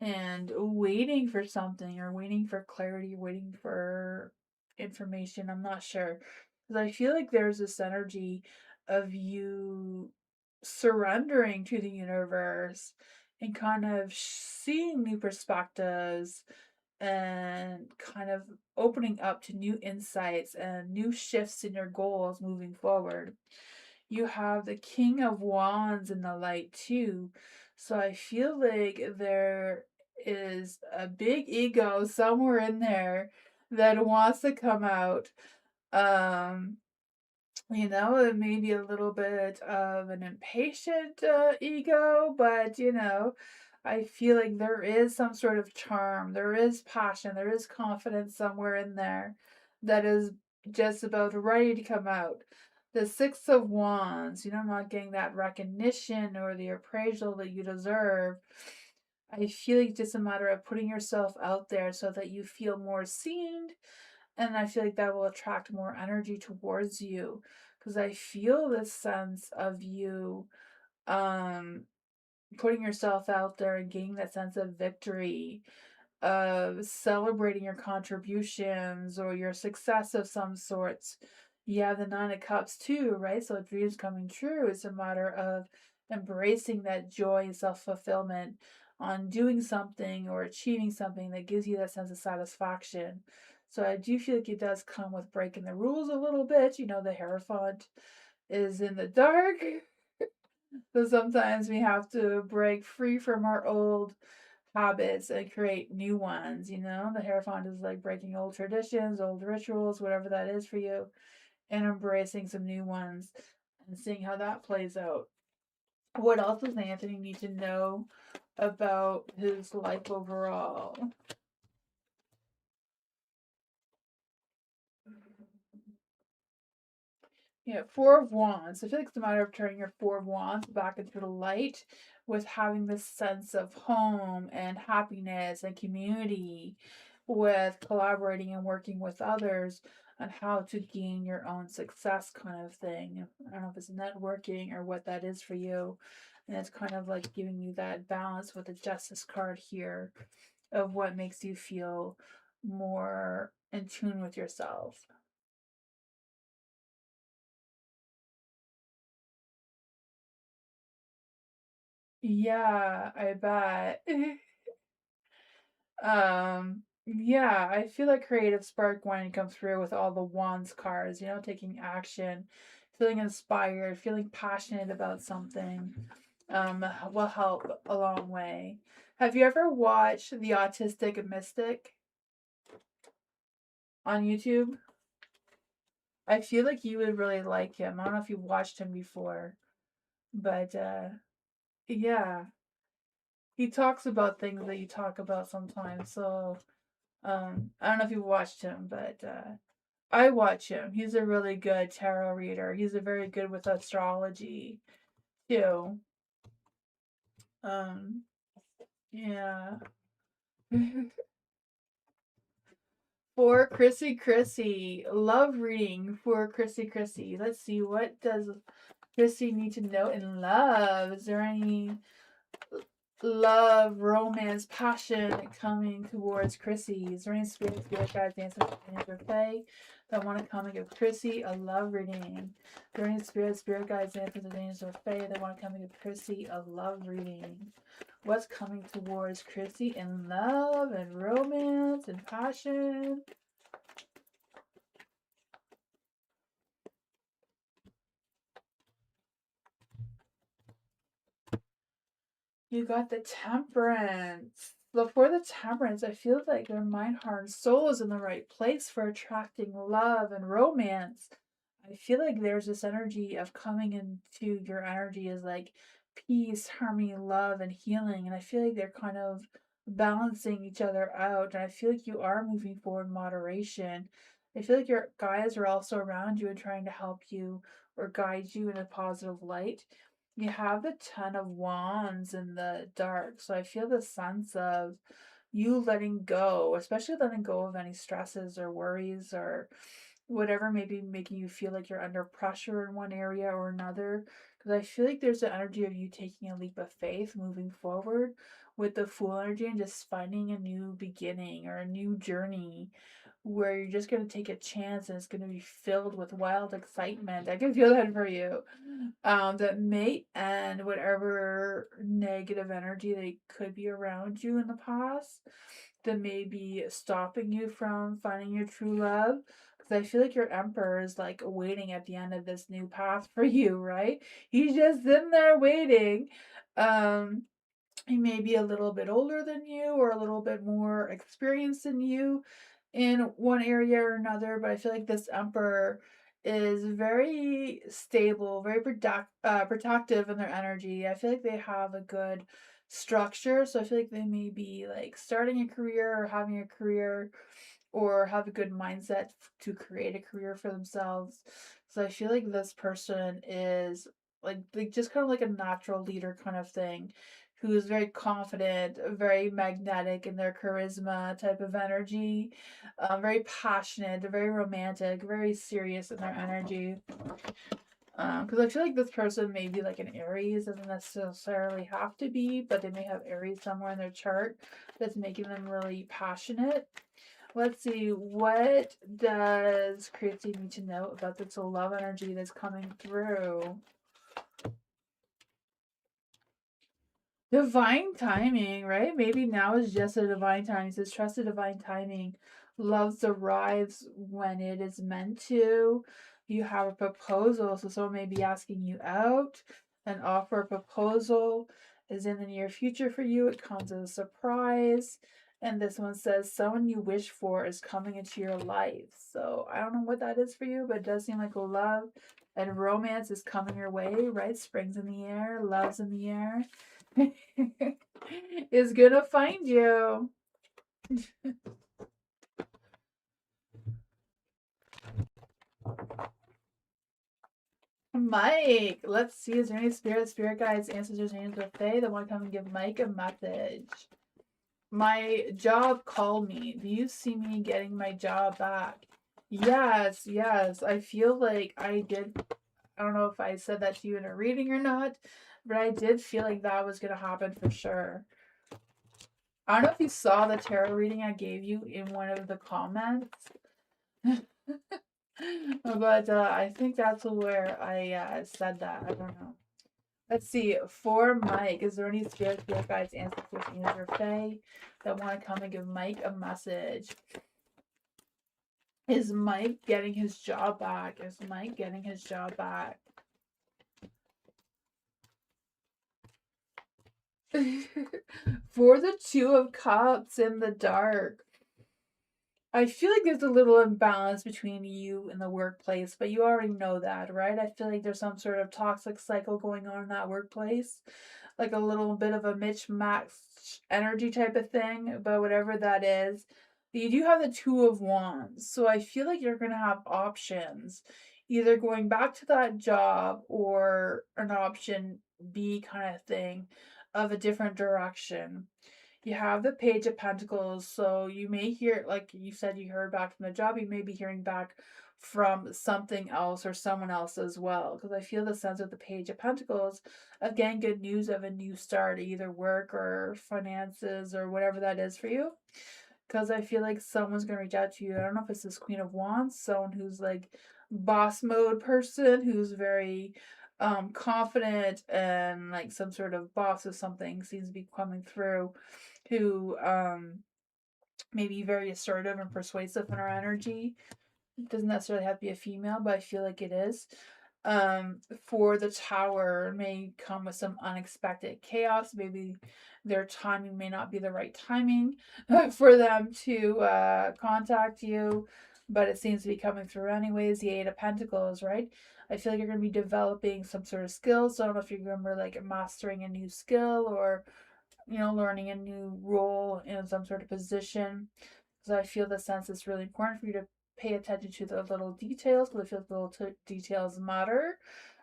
and waiting for something or waiting for clarity, waiting for information. I'm not sure. Because I feel like there's this energy of you surrendering to the universe and kind of seeing new perspectives and kind of opening up to new insights and new shifts in your goals moving forward. You have the King of Wands in the light too. So I feel like there is a big ego somewhere in there that wants to come out. Um, it may be a little bit of an impatient ego, but I feel like there is some sort of charm, there is passion, there is confidence somewhere in there that is just about ready to come out. The Six of Wands, not getting that recognition or the appraisal that you deserve. I feel like it's just a matter of putting yourself out there so that you feel more seen, and I feel like that will attract more energy towards you because I feel this sense of you um putting yourself out there and gaining that sense of victory, of celebrating your contributions or your success of some sorts. You have the Nine of Cups too, right? So dreams coming true. It's a matter of embracing that joy and self-fulfillment on doing something or achieving something that gives you that sense of satisfaction. So I do feel like it does come with breaking the rules a little bit. The Hierophant is in the dark. So sometimes we have to break free from our old habits and create new ones. The Hierophant is like breaking old traditions, old rituals, whatever that is for you, and embracing some new ones and seeing how that plays out. What else does Anthony need to know about his life overall? Yeah, Four of Wands. I feel like it's a matter of turning your Four of Wands back into the light with having this sense of home and happiness and community, with collaborating and working with others on how to gain your own success kind of thing. I don't know if it's networking or what that is for you. And it's kind of like giving you that balance with the Justice card here of what makes you feel more in tune with yourself. Yeah, I bet. Yeah, I feel like creative spark wanting to come through with all the wands cards, taking action, feeling inspired, feeling passionate about something, will help a long way. Have you ever watched The Autistic Mystic on YouTube? I feel like you would really like him. I don't know if you've watched him before, but yeah, he talks about things that you talk about sometimes. So I don't know if you watched him, but I watch him. He's a really good tarot reader. He's a very good with astrology too. Um, yeah. For Chrissy, love reading for Chrissy. Let's see, what does Chrissy need to know in love? Is there any love, romance, passion coming towards Chrissy? Is there any spirit guides, ancestors, or fae that want to come and give Chrissy a love reading? Is there any spirit guides, ancestors, angels, or fae that want to come and give Chrissy a love reading? What's coming towards Chrissy in love and romance and passion? You got the Temperance. Before the Temperance, I feel like their mind, heart, and soul is in the right place for attracting love and romance. I feel like there's this energy of coming into your energy as like peace, harmony, love, and healing. And I feel like they're kind of balancing each other out. And I feel like you are moving forward in moderation. I feel like your guides are also around you and trying to help you or guide you in a positive light. You have the Ten of Wands in the dark. So I feel the sense of you letting go, especially letting go of any stresses or worries or whatever may be making you feel like you're under pressure in one area or another. Because I feel like there's an energy of you taking a leap of faith, moving forward with the Fool energy and just finding a new beginning or a new journey where you're just going to take a chance and it's going to be filled with wild excitement. I can feel that for you. That may end whatever negative energy that could be around you in the past that may be stopping you from finding your true love. Because I feel like your emperor is like waiting at the end of this new path for you, right? He's just sitting there waiting. Um, he may be a little bit older than you or a little bit more experienced than you in one area or another, but I feel like this emperor is very stable, very protective in their energy. I feel like they have a good structure, so I feel like they may be like starting a career or having a career or have a good mindset to create a career for themselves. So I feel like this person is like just kind of like a natural leader kind of thing, who is very confident, very magnetic in their charisma type of energy, very passionate, very romantic, very serious in their energy. Because I feel like this person may be like an Aries, doesn't necessarily have to be, but they may have Aries somewhere in their chart that's making them really passionate. Let's see, what does Christy need to know about this love energy that's coming through? Divine timing, right? Maybe now is just a divine timing. It says, trust the divine timing. Love arrives when it is meant to. You have a proposal, so someone may be asking you out. An offer, a proposal is in the near future for you. It comes as a surprise. And this one says, someone you wish for is coming into your life. So I don't know what that is for you, but it does seem like love and romance is coming your way, right? Spring's in the air, love's in the air. Is gonna find you. Mike, let's see. Is there any spirit guides, ancestors, angels, or fae that want to come and give Mike a message? My job called me. Do you see me getting my job back? Yes, yes. I feel like I did. I don't know if I said that to you in a reading or not, but I did feel like that was going to happen for sure. I don't know if you saw the tarot reading I gave you in one of the comments. But I think that's where I said that. I don't know. Let's see. For Mike, is there any spirit guides, ancestors, angels, or fae that want to come and give Mike a message? Is Mike getting his job back? Is Mike getting his job back? For the Two of Cups in the dark, I feel like there's a little imbalance between you and the workplace, but you already know that, right? I feel like there's some sort of toxic cycle going on in that workplace, like a little bit of a mismatch energy type of thing, but whatever that is, you do have the Two of Wands. So I feel like you're going to have options, either going back to that job or an option B kind of thing of a different direction. You have the Page of Pentacles, so you may hear, like you said, you heard back from the job, you may be hearing back from something else or someone else as well. Because I feel the sense of the Page of Pentacles of getting good news of a new start, either work or finances or whatever that is for you. Because I feel like someone's going to reach out to you. I don't know if it's this Queen of Wands, someone who's like boss mode person, who's very confident and like some sort of boss or something seems to be coming through, who may be very assertive and persuasive in her energy. It doesn't necessarily have to be a female, but I feel like it is. For the Tower may come with some unexpected chaos. Maybe their timing may not be the right timing for them to contact you, but it seems to be coming through anyways. The Eight of Pentacles, right? I feel like you're going to be developing some sort of skills. So I don't know if you're going to be like mastering a new skill or learning a new role in some sort of position. Because I feel the sense it's really important for you to pay attention to the little details, because I feel the little details matter.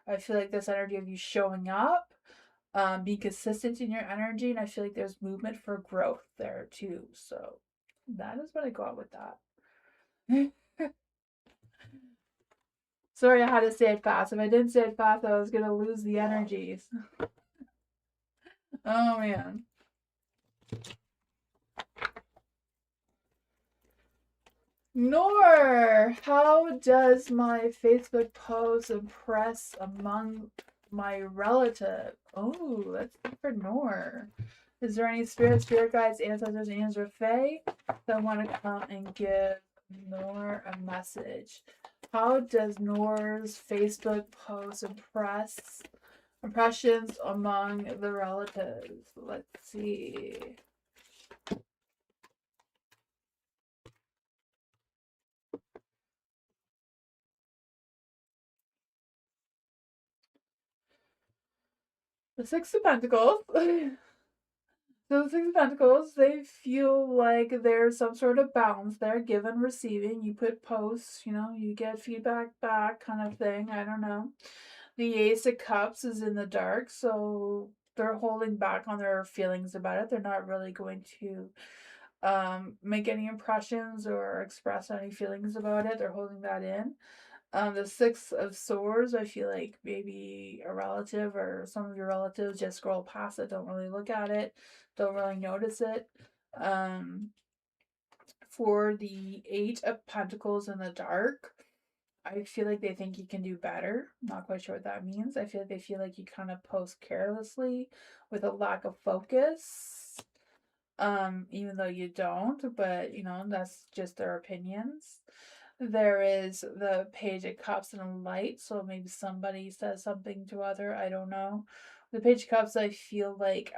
I feel like this energy of you showing up, be consistent in your energy, and I feel like there's movement for growth there too. So that is what I got with that. Sorry, I had to say it fast. If I didn't say it fast, I was gonna lose the energies. Oh man. Nor, how does my Facebook post impress among my relative? Oh, let's see for Nor. Is there any spirit guides, ancestors, angels, or fae that want to come and give Nor a message? How does Nor's Facebook post impressions among the relatives? Let's see. The Six of Pentacles. So the Six of Pentacles, they feel like there's some sort of balance there, give and receiving. You put posts, you get feedback back kind of thing. I don't know. The Ace of Cups is in the dark, so they're holding back on their feelings about it. They're not really going to make any impressions or express any feelings about it. They're holding that in. The Six of Swords, I feel like maybe a relative or some of your relatives just scroll past it, don't really look at it, don't really notice it. For the Eight of Pentacles in the dark, I feel like they think you can do better. I'm not quite sure what that means. I feel like they feel like you kind of post carelessly with a lack of focus. Even though you don't, but that's just their opinions. There is the Page of Cups and a light, so maybe somebody says something to other, I don't know. The Page of Cups, I feel like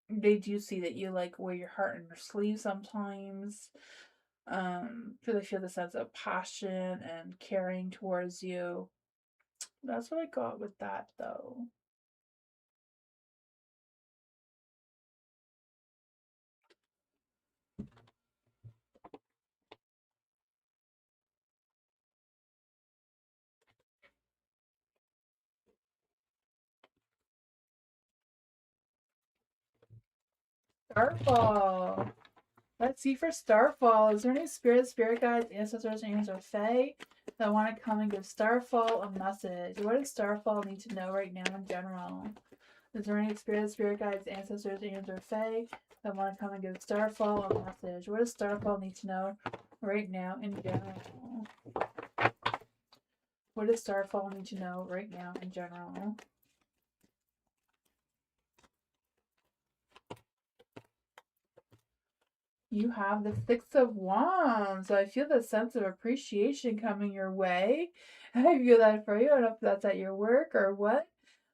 they do see that you like wear your heart on your sleeve sometimes. Feel they feel the sense of passion and caring towards you. That's what I got with that though. Starfall. Let's see for Starfall. Is there any spirit guides, ancestors, angels, or fae that want to come and give Starfall a message? What does Starfall need to know right now in general? Is there any spirit guides, ancestors, angels, or fae that want to come and give Starfall a message? What does Starfall need to know right now in general? What does Starfall need to know right now in general? You have the Six of Wands. So I feel the sense of appreciation coming your way. I feel that for you. I don't know if that's at your work or what,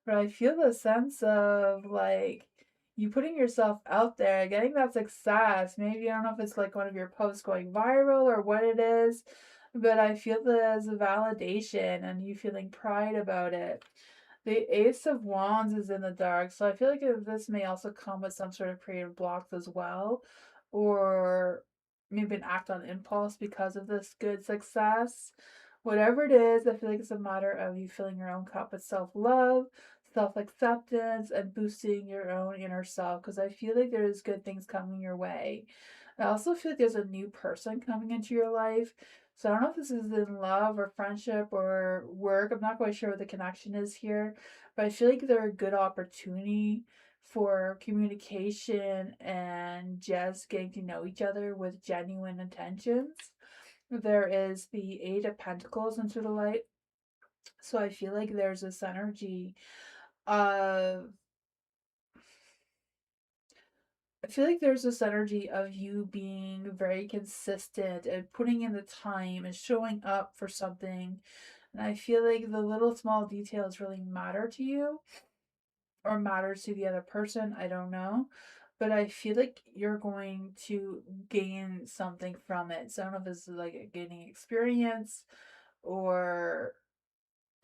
but I feel the sense of like you putting yourself out there, getting that success. Maybe I don't know if it's like one of your posts going viral or what it is, but I feel there's a validation and you feeling pride about it. The Ace of Wands is in the dark, so I feel like this may also come with some sort of creative blocks as well, or maybe an act on impulse because of this good success. Whatever it is, I feel like it's a matter of you filling your own cup with self love, self acceptance, and boosting your own inner self because I feel like there's good things coming your way. I also feel like there's a new person coming into your life. So I don't know if this is in love or friendship or work. I'm not quite sure what the connection is here, but I feel like they're a good opportunity for communication and just getting to know each other with genuine intentions. There is the Eight of Pentacles into the light. So I feel like there's this energy of I feel like there's this energy of you being very consistent and putting in the time and showing up for something. And I feel like the little small details really matter to you or matters to the other person. I don't know. But I feel like you're going to gain something from it. So I don't know if this is like a gaining experience or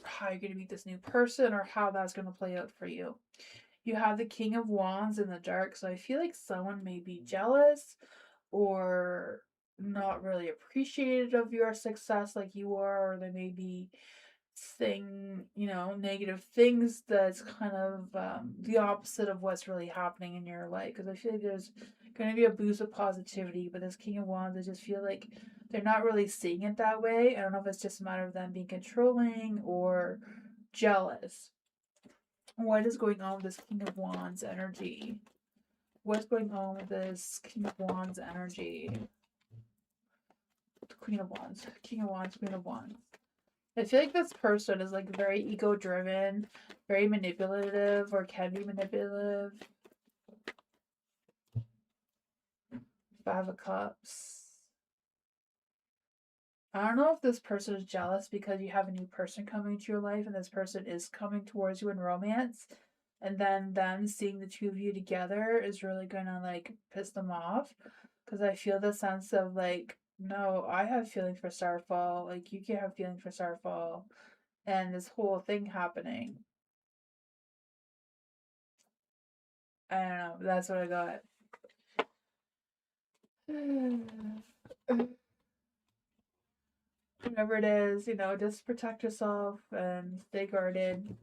how you're going to meet this new person or how that's going to play out for you. You have the King of Wands in the dark, so I feel like someone may be jealous or not really appreciative of your success like you are, or they may be saying, negative things that's kind of the opposite of what's really happening in your life. Because I feel like there's going to be a boost of positivity, but this King of Wands, I just feel like they're not really seeing it that way. I don't know if it's just a matter of them being controlling or jealous. What is going on with this King of Wands energy? What's going on with this King of Wands energy? Queen of Wands, King of Wands, Queen of Wands. I feel like this person is like very ego driven, very manipulative, or can be manipulative. Five of Cups. I don't know if this person is jealous because you have a new person coming to your life and this person is coming towards you in romance. And then them seeing the two of you together is really gonna like piss them off. Because I feel the sense of like, no, I have feelings for Starfall. Like, you can't have feelings for Starfall. And this whole thing happening. I don't know. That's what I got. Whatever it is, you know, just protect yourself and stay guarded.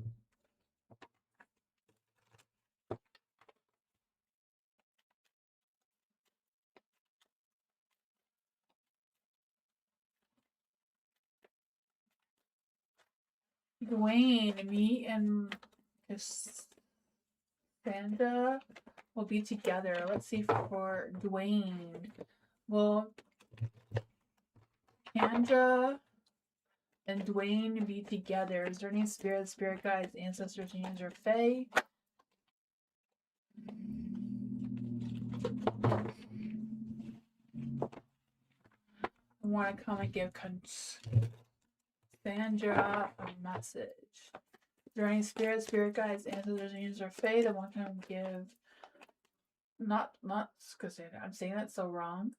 Dwayne, me and Cassandra will be together. Let's see for Dwayne. Will Cassandra and Dwayne be together? Is there any spirit guides, ancestors, angels, or fae? I want to come and give Cassandra a message. Is there any spirit guides, ancestors, angels, or fae that want to come give? Not Cassandra. I'm saying that so wrong.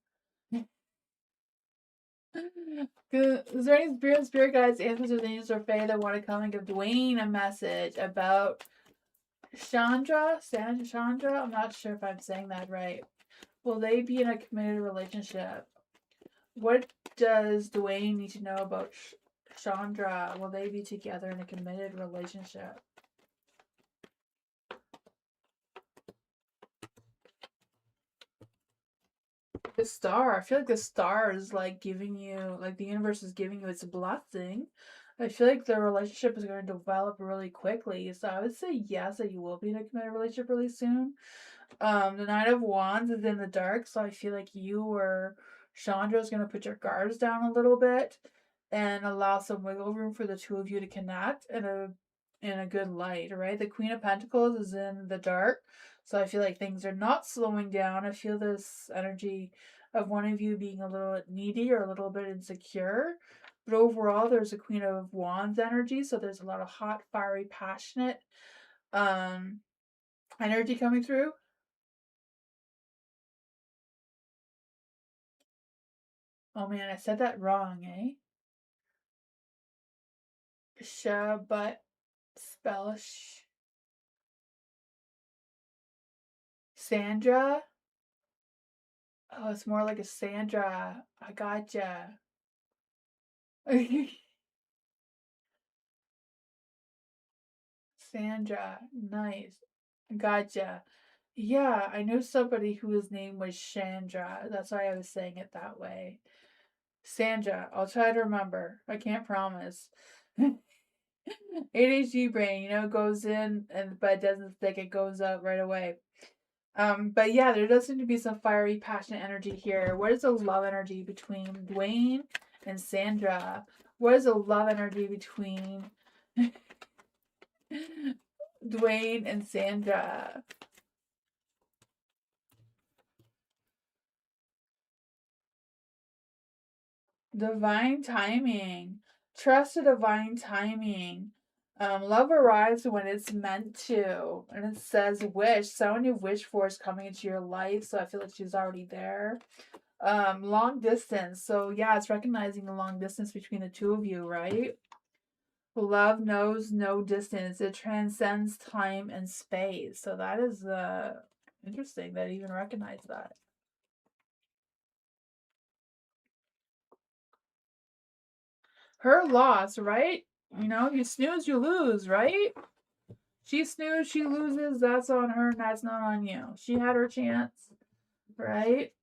Is there any spirit guides, ancestors, angels, or fae that want to come and give Dwayne a message about Chandra? I'm not sure if I'm saying that right. Will they be in a committed relationship? What does Dwayne need to know about Chandra? Will they be together in a committed relationship? The star. I feel like the star is like giving you, like the universe is giving you its blessing. I feel like the relationship is going to develop really quickly. So I would say yes, that you will be in a committed relationship really soon. The Knight of Wands is in the dark, so I feel like you or Chandra is going to put your guards down a little bit and allow some wiggle room for the two of you to connect in a good light, right? The Queen of Pentacles is in the dark, so I feel like things are not slowing down. I feel this energy of one of you being a little needy or a little bit insecure. But overall, there's a Queen of Wands energy, so there's a lot of hot, fiery, passionate energy coming through. Oh man, I said that wrong, eh? But spell Sandra. Oh, it's more like a Sandra. I gotcha. Sandra, nice. Gotcha. Yeah, I knew somebody whose name was Chandra. That's why I was saying it that way. Sandra, I'll try to remember. I can't promise. ADHD brain, you know, goes in and but it doesn't stick, it goes out right away. But yeah, there does seem to be some fiery, passionate energy here. What is the love energy between Dwayne and Sandra? What is the love energy between Dwayne and Sandra? Divine timing. Trust the divine timing. Love arrives when it's meant to. And it says wish. Someone you wish for is coming into your life. So I feel like she's already there. Long distance. So yeah, it's recognizing the long distance between the two of you, right? Love knows no distance. It transcends time and space. So that is interesting that I even recognize that. Her loss, right? You know, you snooze, you lose, right? She snoozed, she loses. That's on her, and that's not on you. She had her chance, right?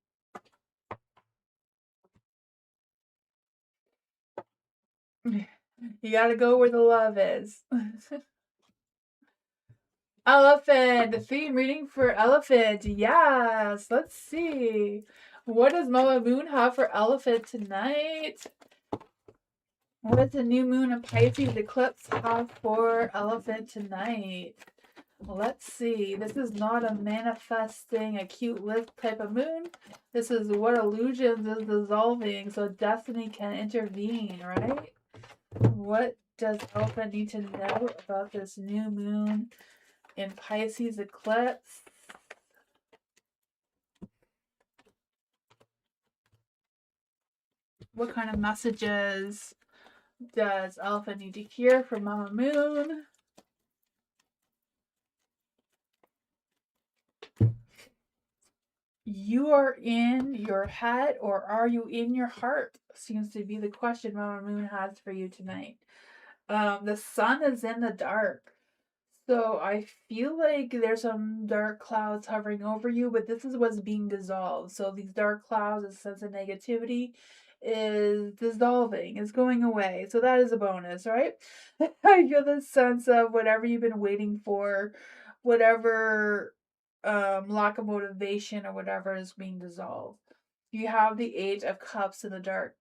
You gotta go where the love is. Elephant, the theme reading for Elephant. Yes, let's see. What does Mama Moon have for Elephant tonight? What does the new moon and Pisces eclipse have for Elephant tonight? Let's see. This is not a manifesting, a cute lift type of moon. This is what illusions is dissolving, so destiny can intervene, right? What does Elephant need to know about this new moon in Pisces eclipse? What kind of messages does Elephant need to hear from Mama Moon? You are in your head, or are you in your heart? Seems to be the question Mama Moon has for you tonight. The sun is in the dark. So I feel like there's some dark clouds hovering over you, but this is what's being dissolved. So these dark clouds, a sense of negativity, is dissolving, is going away. So that is a bonus, right? I feel this sense of whatever you've been waiting for, whatever lack of motivation or whatever is being dissolved. You have the Eight of Cups in the dark,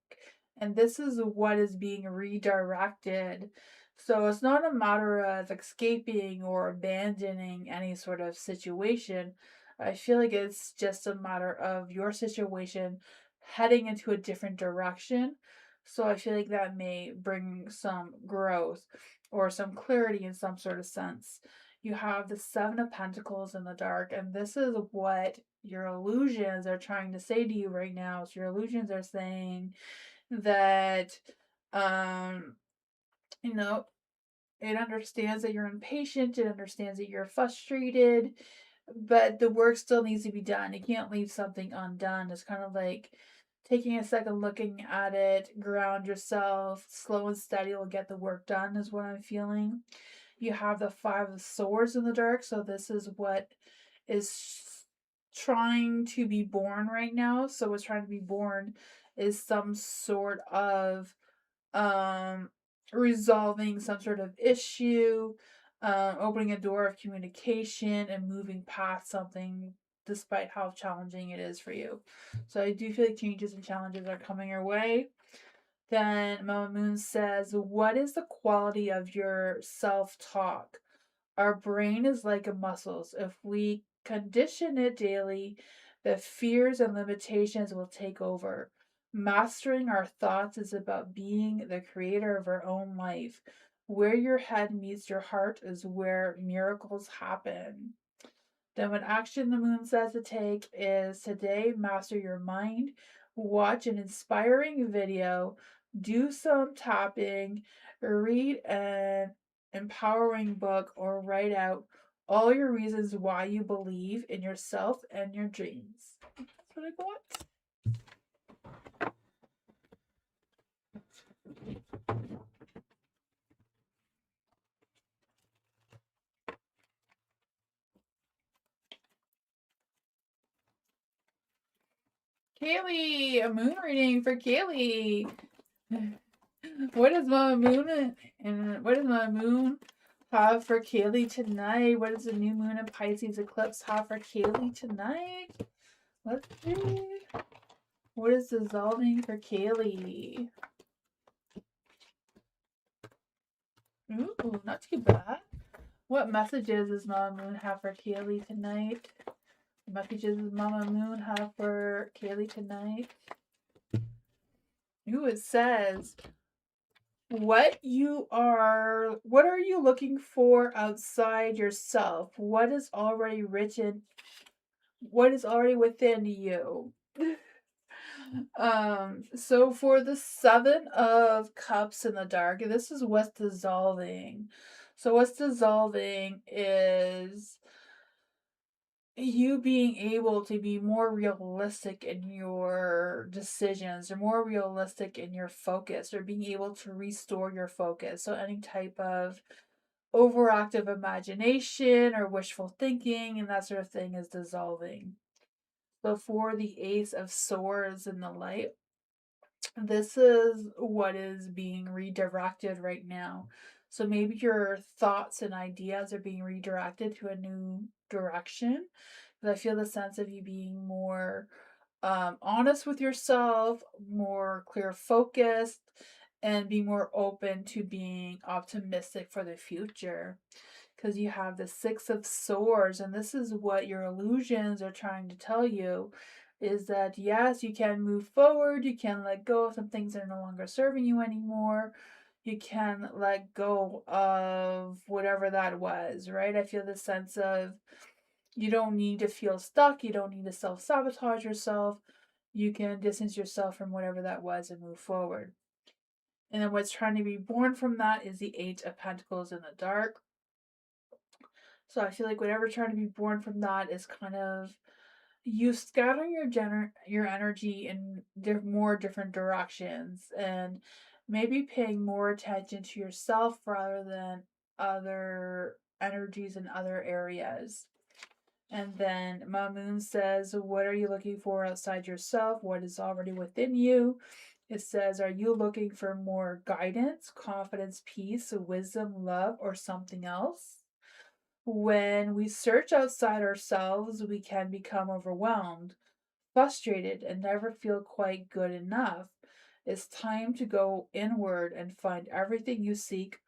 and this is what is being redirected. So it's not a matter of escaping or abandoning any sort of situation. I feel like it's just a matter of your situation heading into a different direction. So I feel like that may bring some growth or some clarity in some sort of sense. You have the Seven of Pentacles in the dark, and this is what your illusions are trying to say to you right now. So your illusions are saying that, um, you know, it understands that you're impatient, it understands that you're frustrated, but the work still needs to be done. You can't leave something undone. It's kind of like taking a second, looking at it, ground yourself, slow and steady will get the work done, is what I'm feeling. You have the Five of Swords in the dark, so this is what is trying to be born right now. So what's trying to be born is some sort of um resolving some sort of issue, opening a door of communication and moving past something despite how challenging it is for you. So I do feel like changes and challenges are coming your way. Then Mama Moon says, what is the quality of your self-talk? Our brain is like a muscle. If we condition it daily, the fears and limitations will take over. Mastering our thoughts is about being the creator of our own life. Where your head meets your heart is where miracles happen. Then, what action the moon says to take is today, master your mind, watch an inspiring video, do some tapping, read an empowering book, or write out all your reasons why you believe in yourself and your dreams. That's what I got. Kaylee, a moon reading for Kaylee. What is Mama Moon and what does Mama Moon have for Kaylee tonight? What does the new moon and Pisces eclipse have for Kaylee tonight? Let's see. What is dissolving for Kaylee? Ooh, not too bad. What messages does Mama Moon have for Kaylee tonight? What messages does Mama Moon have for Kaylee tonight? Ooh, it says, what are you looking for outside yourself? What is already written, what is already within you? So for the Seven of Cups in the dark, this is what's dissolving. So what's dissolving is you being able to be more realistic in your decisions or more realistic in your focus or being able to restore your focus. So any type of overactive imagination or wishful thinking and that sort of thing is dissolving. So for the Ace of Swords in the light, This is what is being redirected right now. So maybe your thoughts and ideas are being redirected to a new direction. But I feel the sense of you being more honest with yourself, more clear focused, and be more open to being optimistic for the future. Because you have the Six of Swords, and this is what your illusions are trying to tell you is that yes, you can move forward, you can let go of some things that are no longer serving you anymore. You can let go of whatever that was, right? I feel the sense of you don't need to feel stuck, you don't need to self sabotage yourself. You can distance yourself from whatever that was and move forward. And then what's trying to be born from that is the Eight of Pentacles in the dark. So I feel like whatever's trying to be born from that is kind of you scattering your energy in more different directions and maybe paying more attention to yourself rather than other energies in other areas. And then Mamoon says, what are you looking for outside yourself? What is already within you? It says, are you looking for more guidance, confidence, peace, wisdom, love, or something else? When we search outside ourselves, we can become overwhelmed, frustrated, and never feel quite good enough. It's time to go inward and find everything you seek.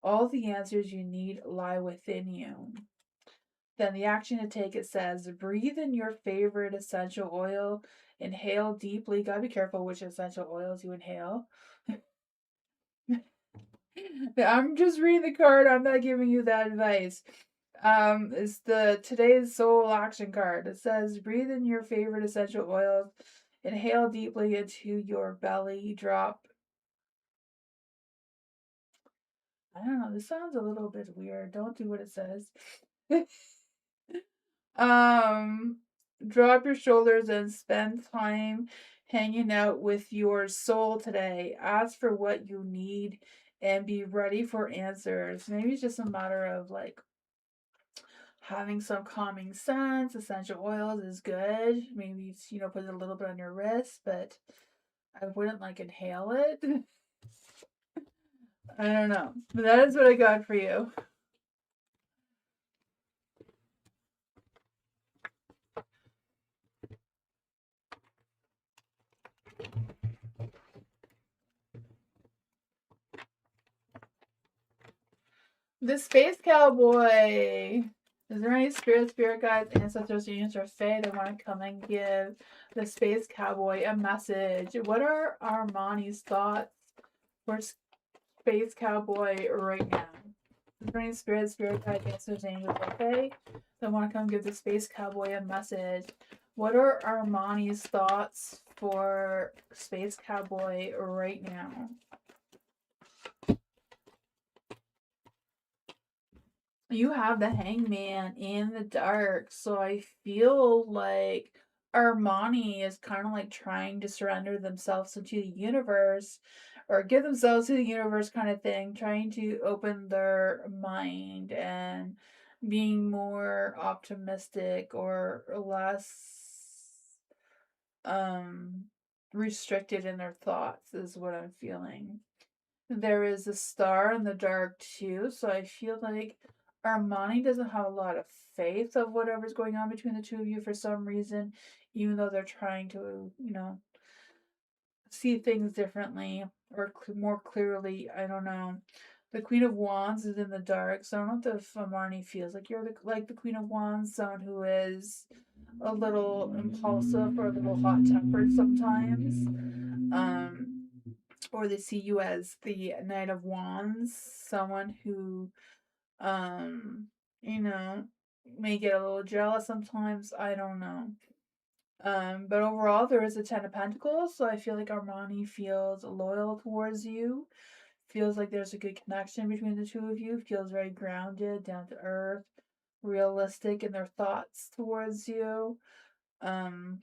All the answers you need lie within you. Then the action to take, it says, breathe in your favorite essential oil, inhale deeply. Gotta be careful which essential oils you inhale. I'm just reading the card, I'm not giving you that advice. Is the today's soul action card. It says, breathe in your favorite essential oils, inhale deeply into your belly, drop. I don't know, this sounds a little bit weird. Don't do what it says. Um, drop your shoulders and spend time hanging out with your soul today. Ask for what you need and be ready for answers. Maybe it's just a matter of like having some calming sense. Essential oils is good. Maybe put it a little bit on your wrist, but I wouldn't like inhale it. I don't know. But that is what I got for you. The Space Cowboy. Is there any spirit guides, ancestors, unions, or fae that want to come and give the Space Cowboy a message? What are Armani's thoughts for Space Cowboy right now? Is there any spirit guides, ancestors, angels, or fae that want to come give the Space Cowboy a message? What are Armani's thoughts for Space Cowboy right now? You have the Hangman in the dark, so I feel like Armani is kind of like trying to surrender themselves to the universe or give themselves to the universe kind of thing, trying to open their mind and being more optimistic or less um restricted in their thoughts is what I'm feeling. There is a star in the dark too, so I feel like Armani doesn't have a lot of faith of whatever's going on between the two of you for some reason, even though they're trying to, see things differently or more clearly. I don't know. The Queen of Wands is in the dark, so I don't know if Armani feels like you're like the Queen of Wands, someone who is a little impulsive or a little hot tempered sometimes. Or they see you as the Knight of Wands, someone who, um, you know, may get a little jealous sometimes. I don't know. But overall, there is a Ten of Pentacles, so I feel like Armani feels loyal towards you. Feels like there's a good connection between the two of you. Feels very grounded, down to earth, realistic in their thoughts towards you. Um,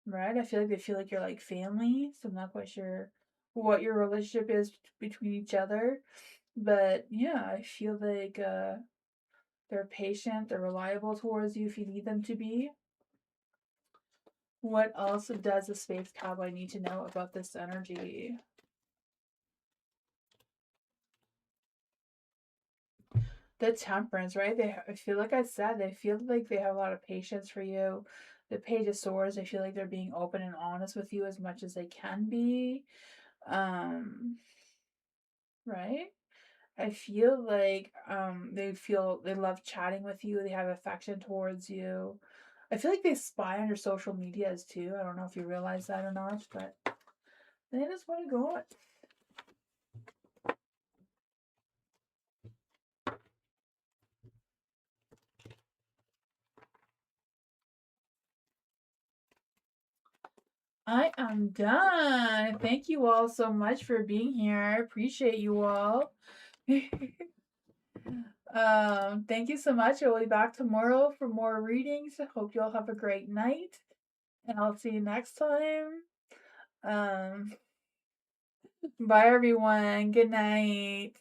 right? I feel like you're like family, so I'm not quite sure what your relationship is between each other. But yeah, I feel like they're patient, they're reliable towards you if you need them to be. What else does the space cowboy need to know about this energy? The temperance, right? I feel like I said, they feel like they have a lot of patience for you. The Page of Swords, I feel like they're being open and honest with you as much as they can be. Right? I feel like they love chatting with you. They have affection towards you. I feel like they spy on your social medias too. I don't know if you realize that or not, but they just want to go on. I am done. Thank you all so much for being here. I appreciate you all. Thank you so much. I will be back tomorrow for more readings. I hope you all have a great night, and I'll see you next time. Bye everyone. Good night.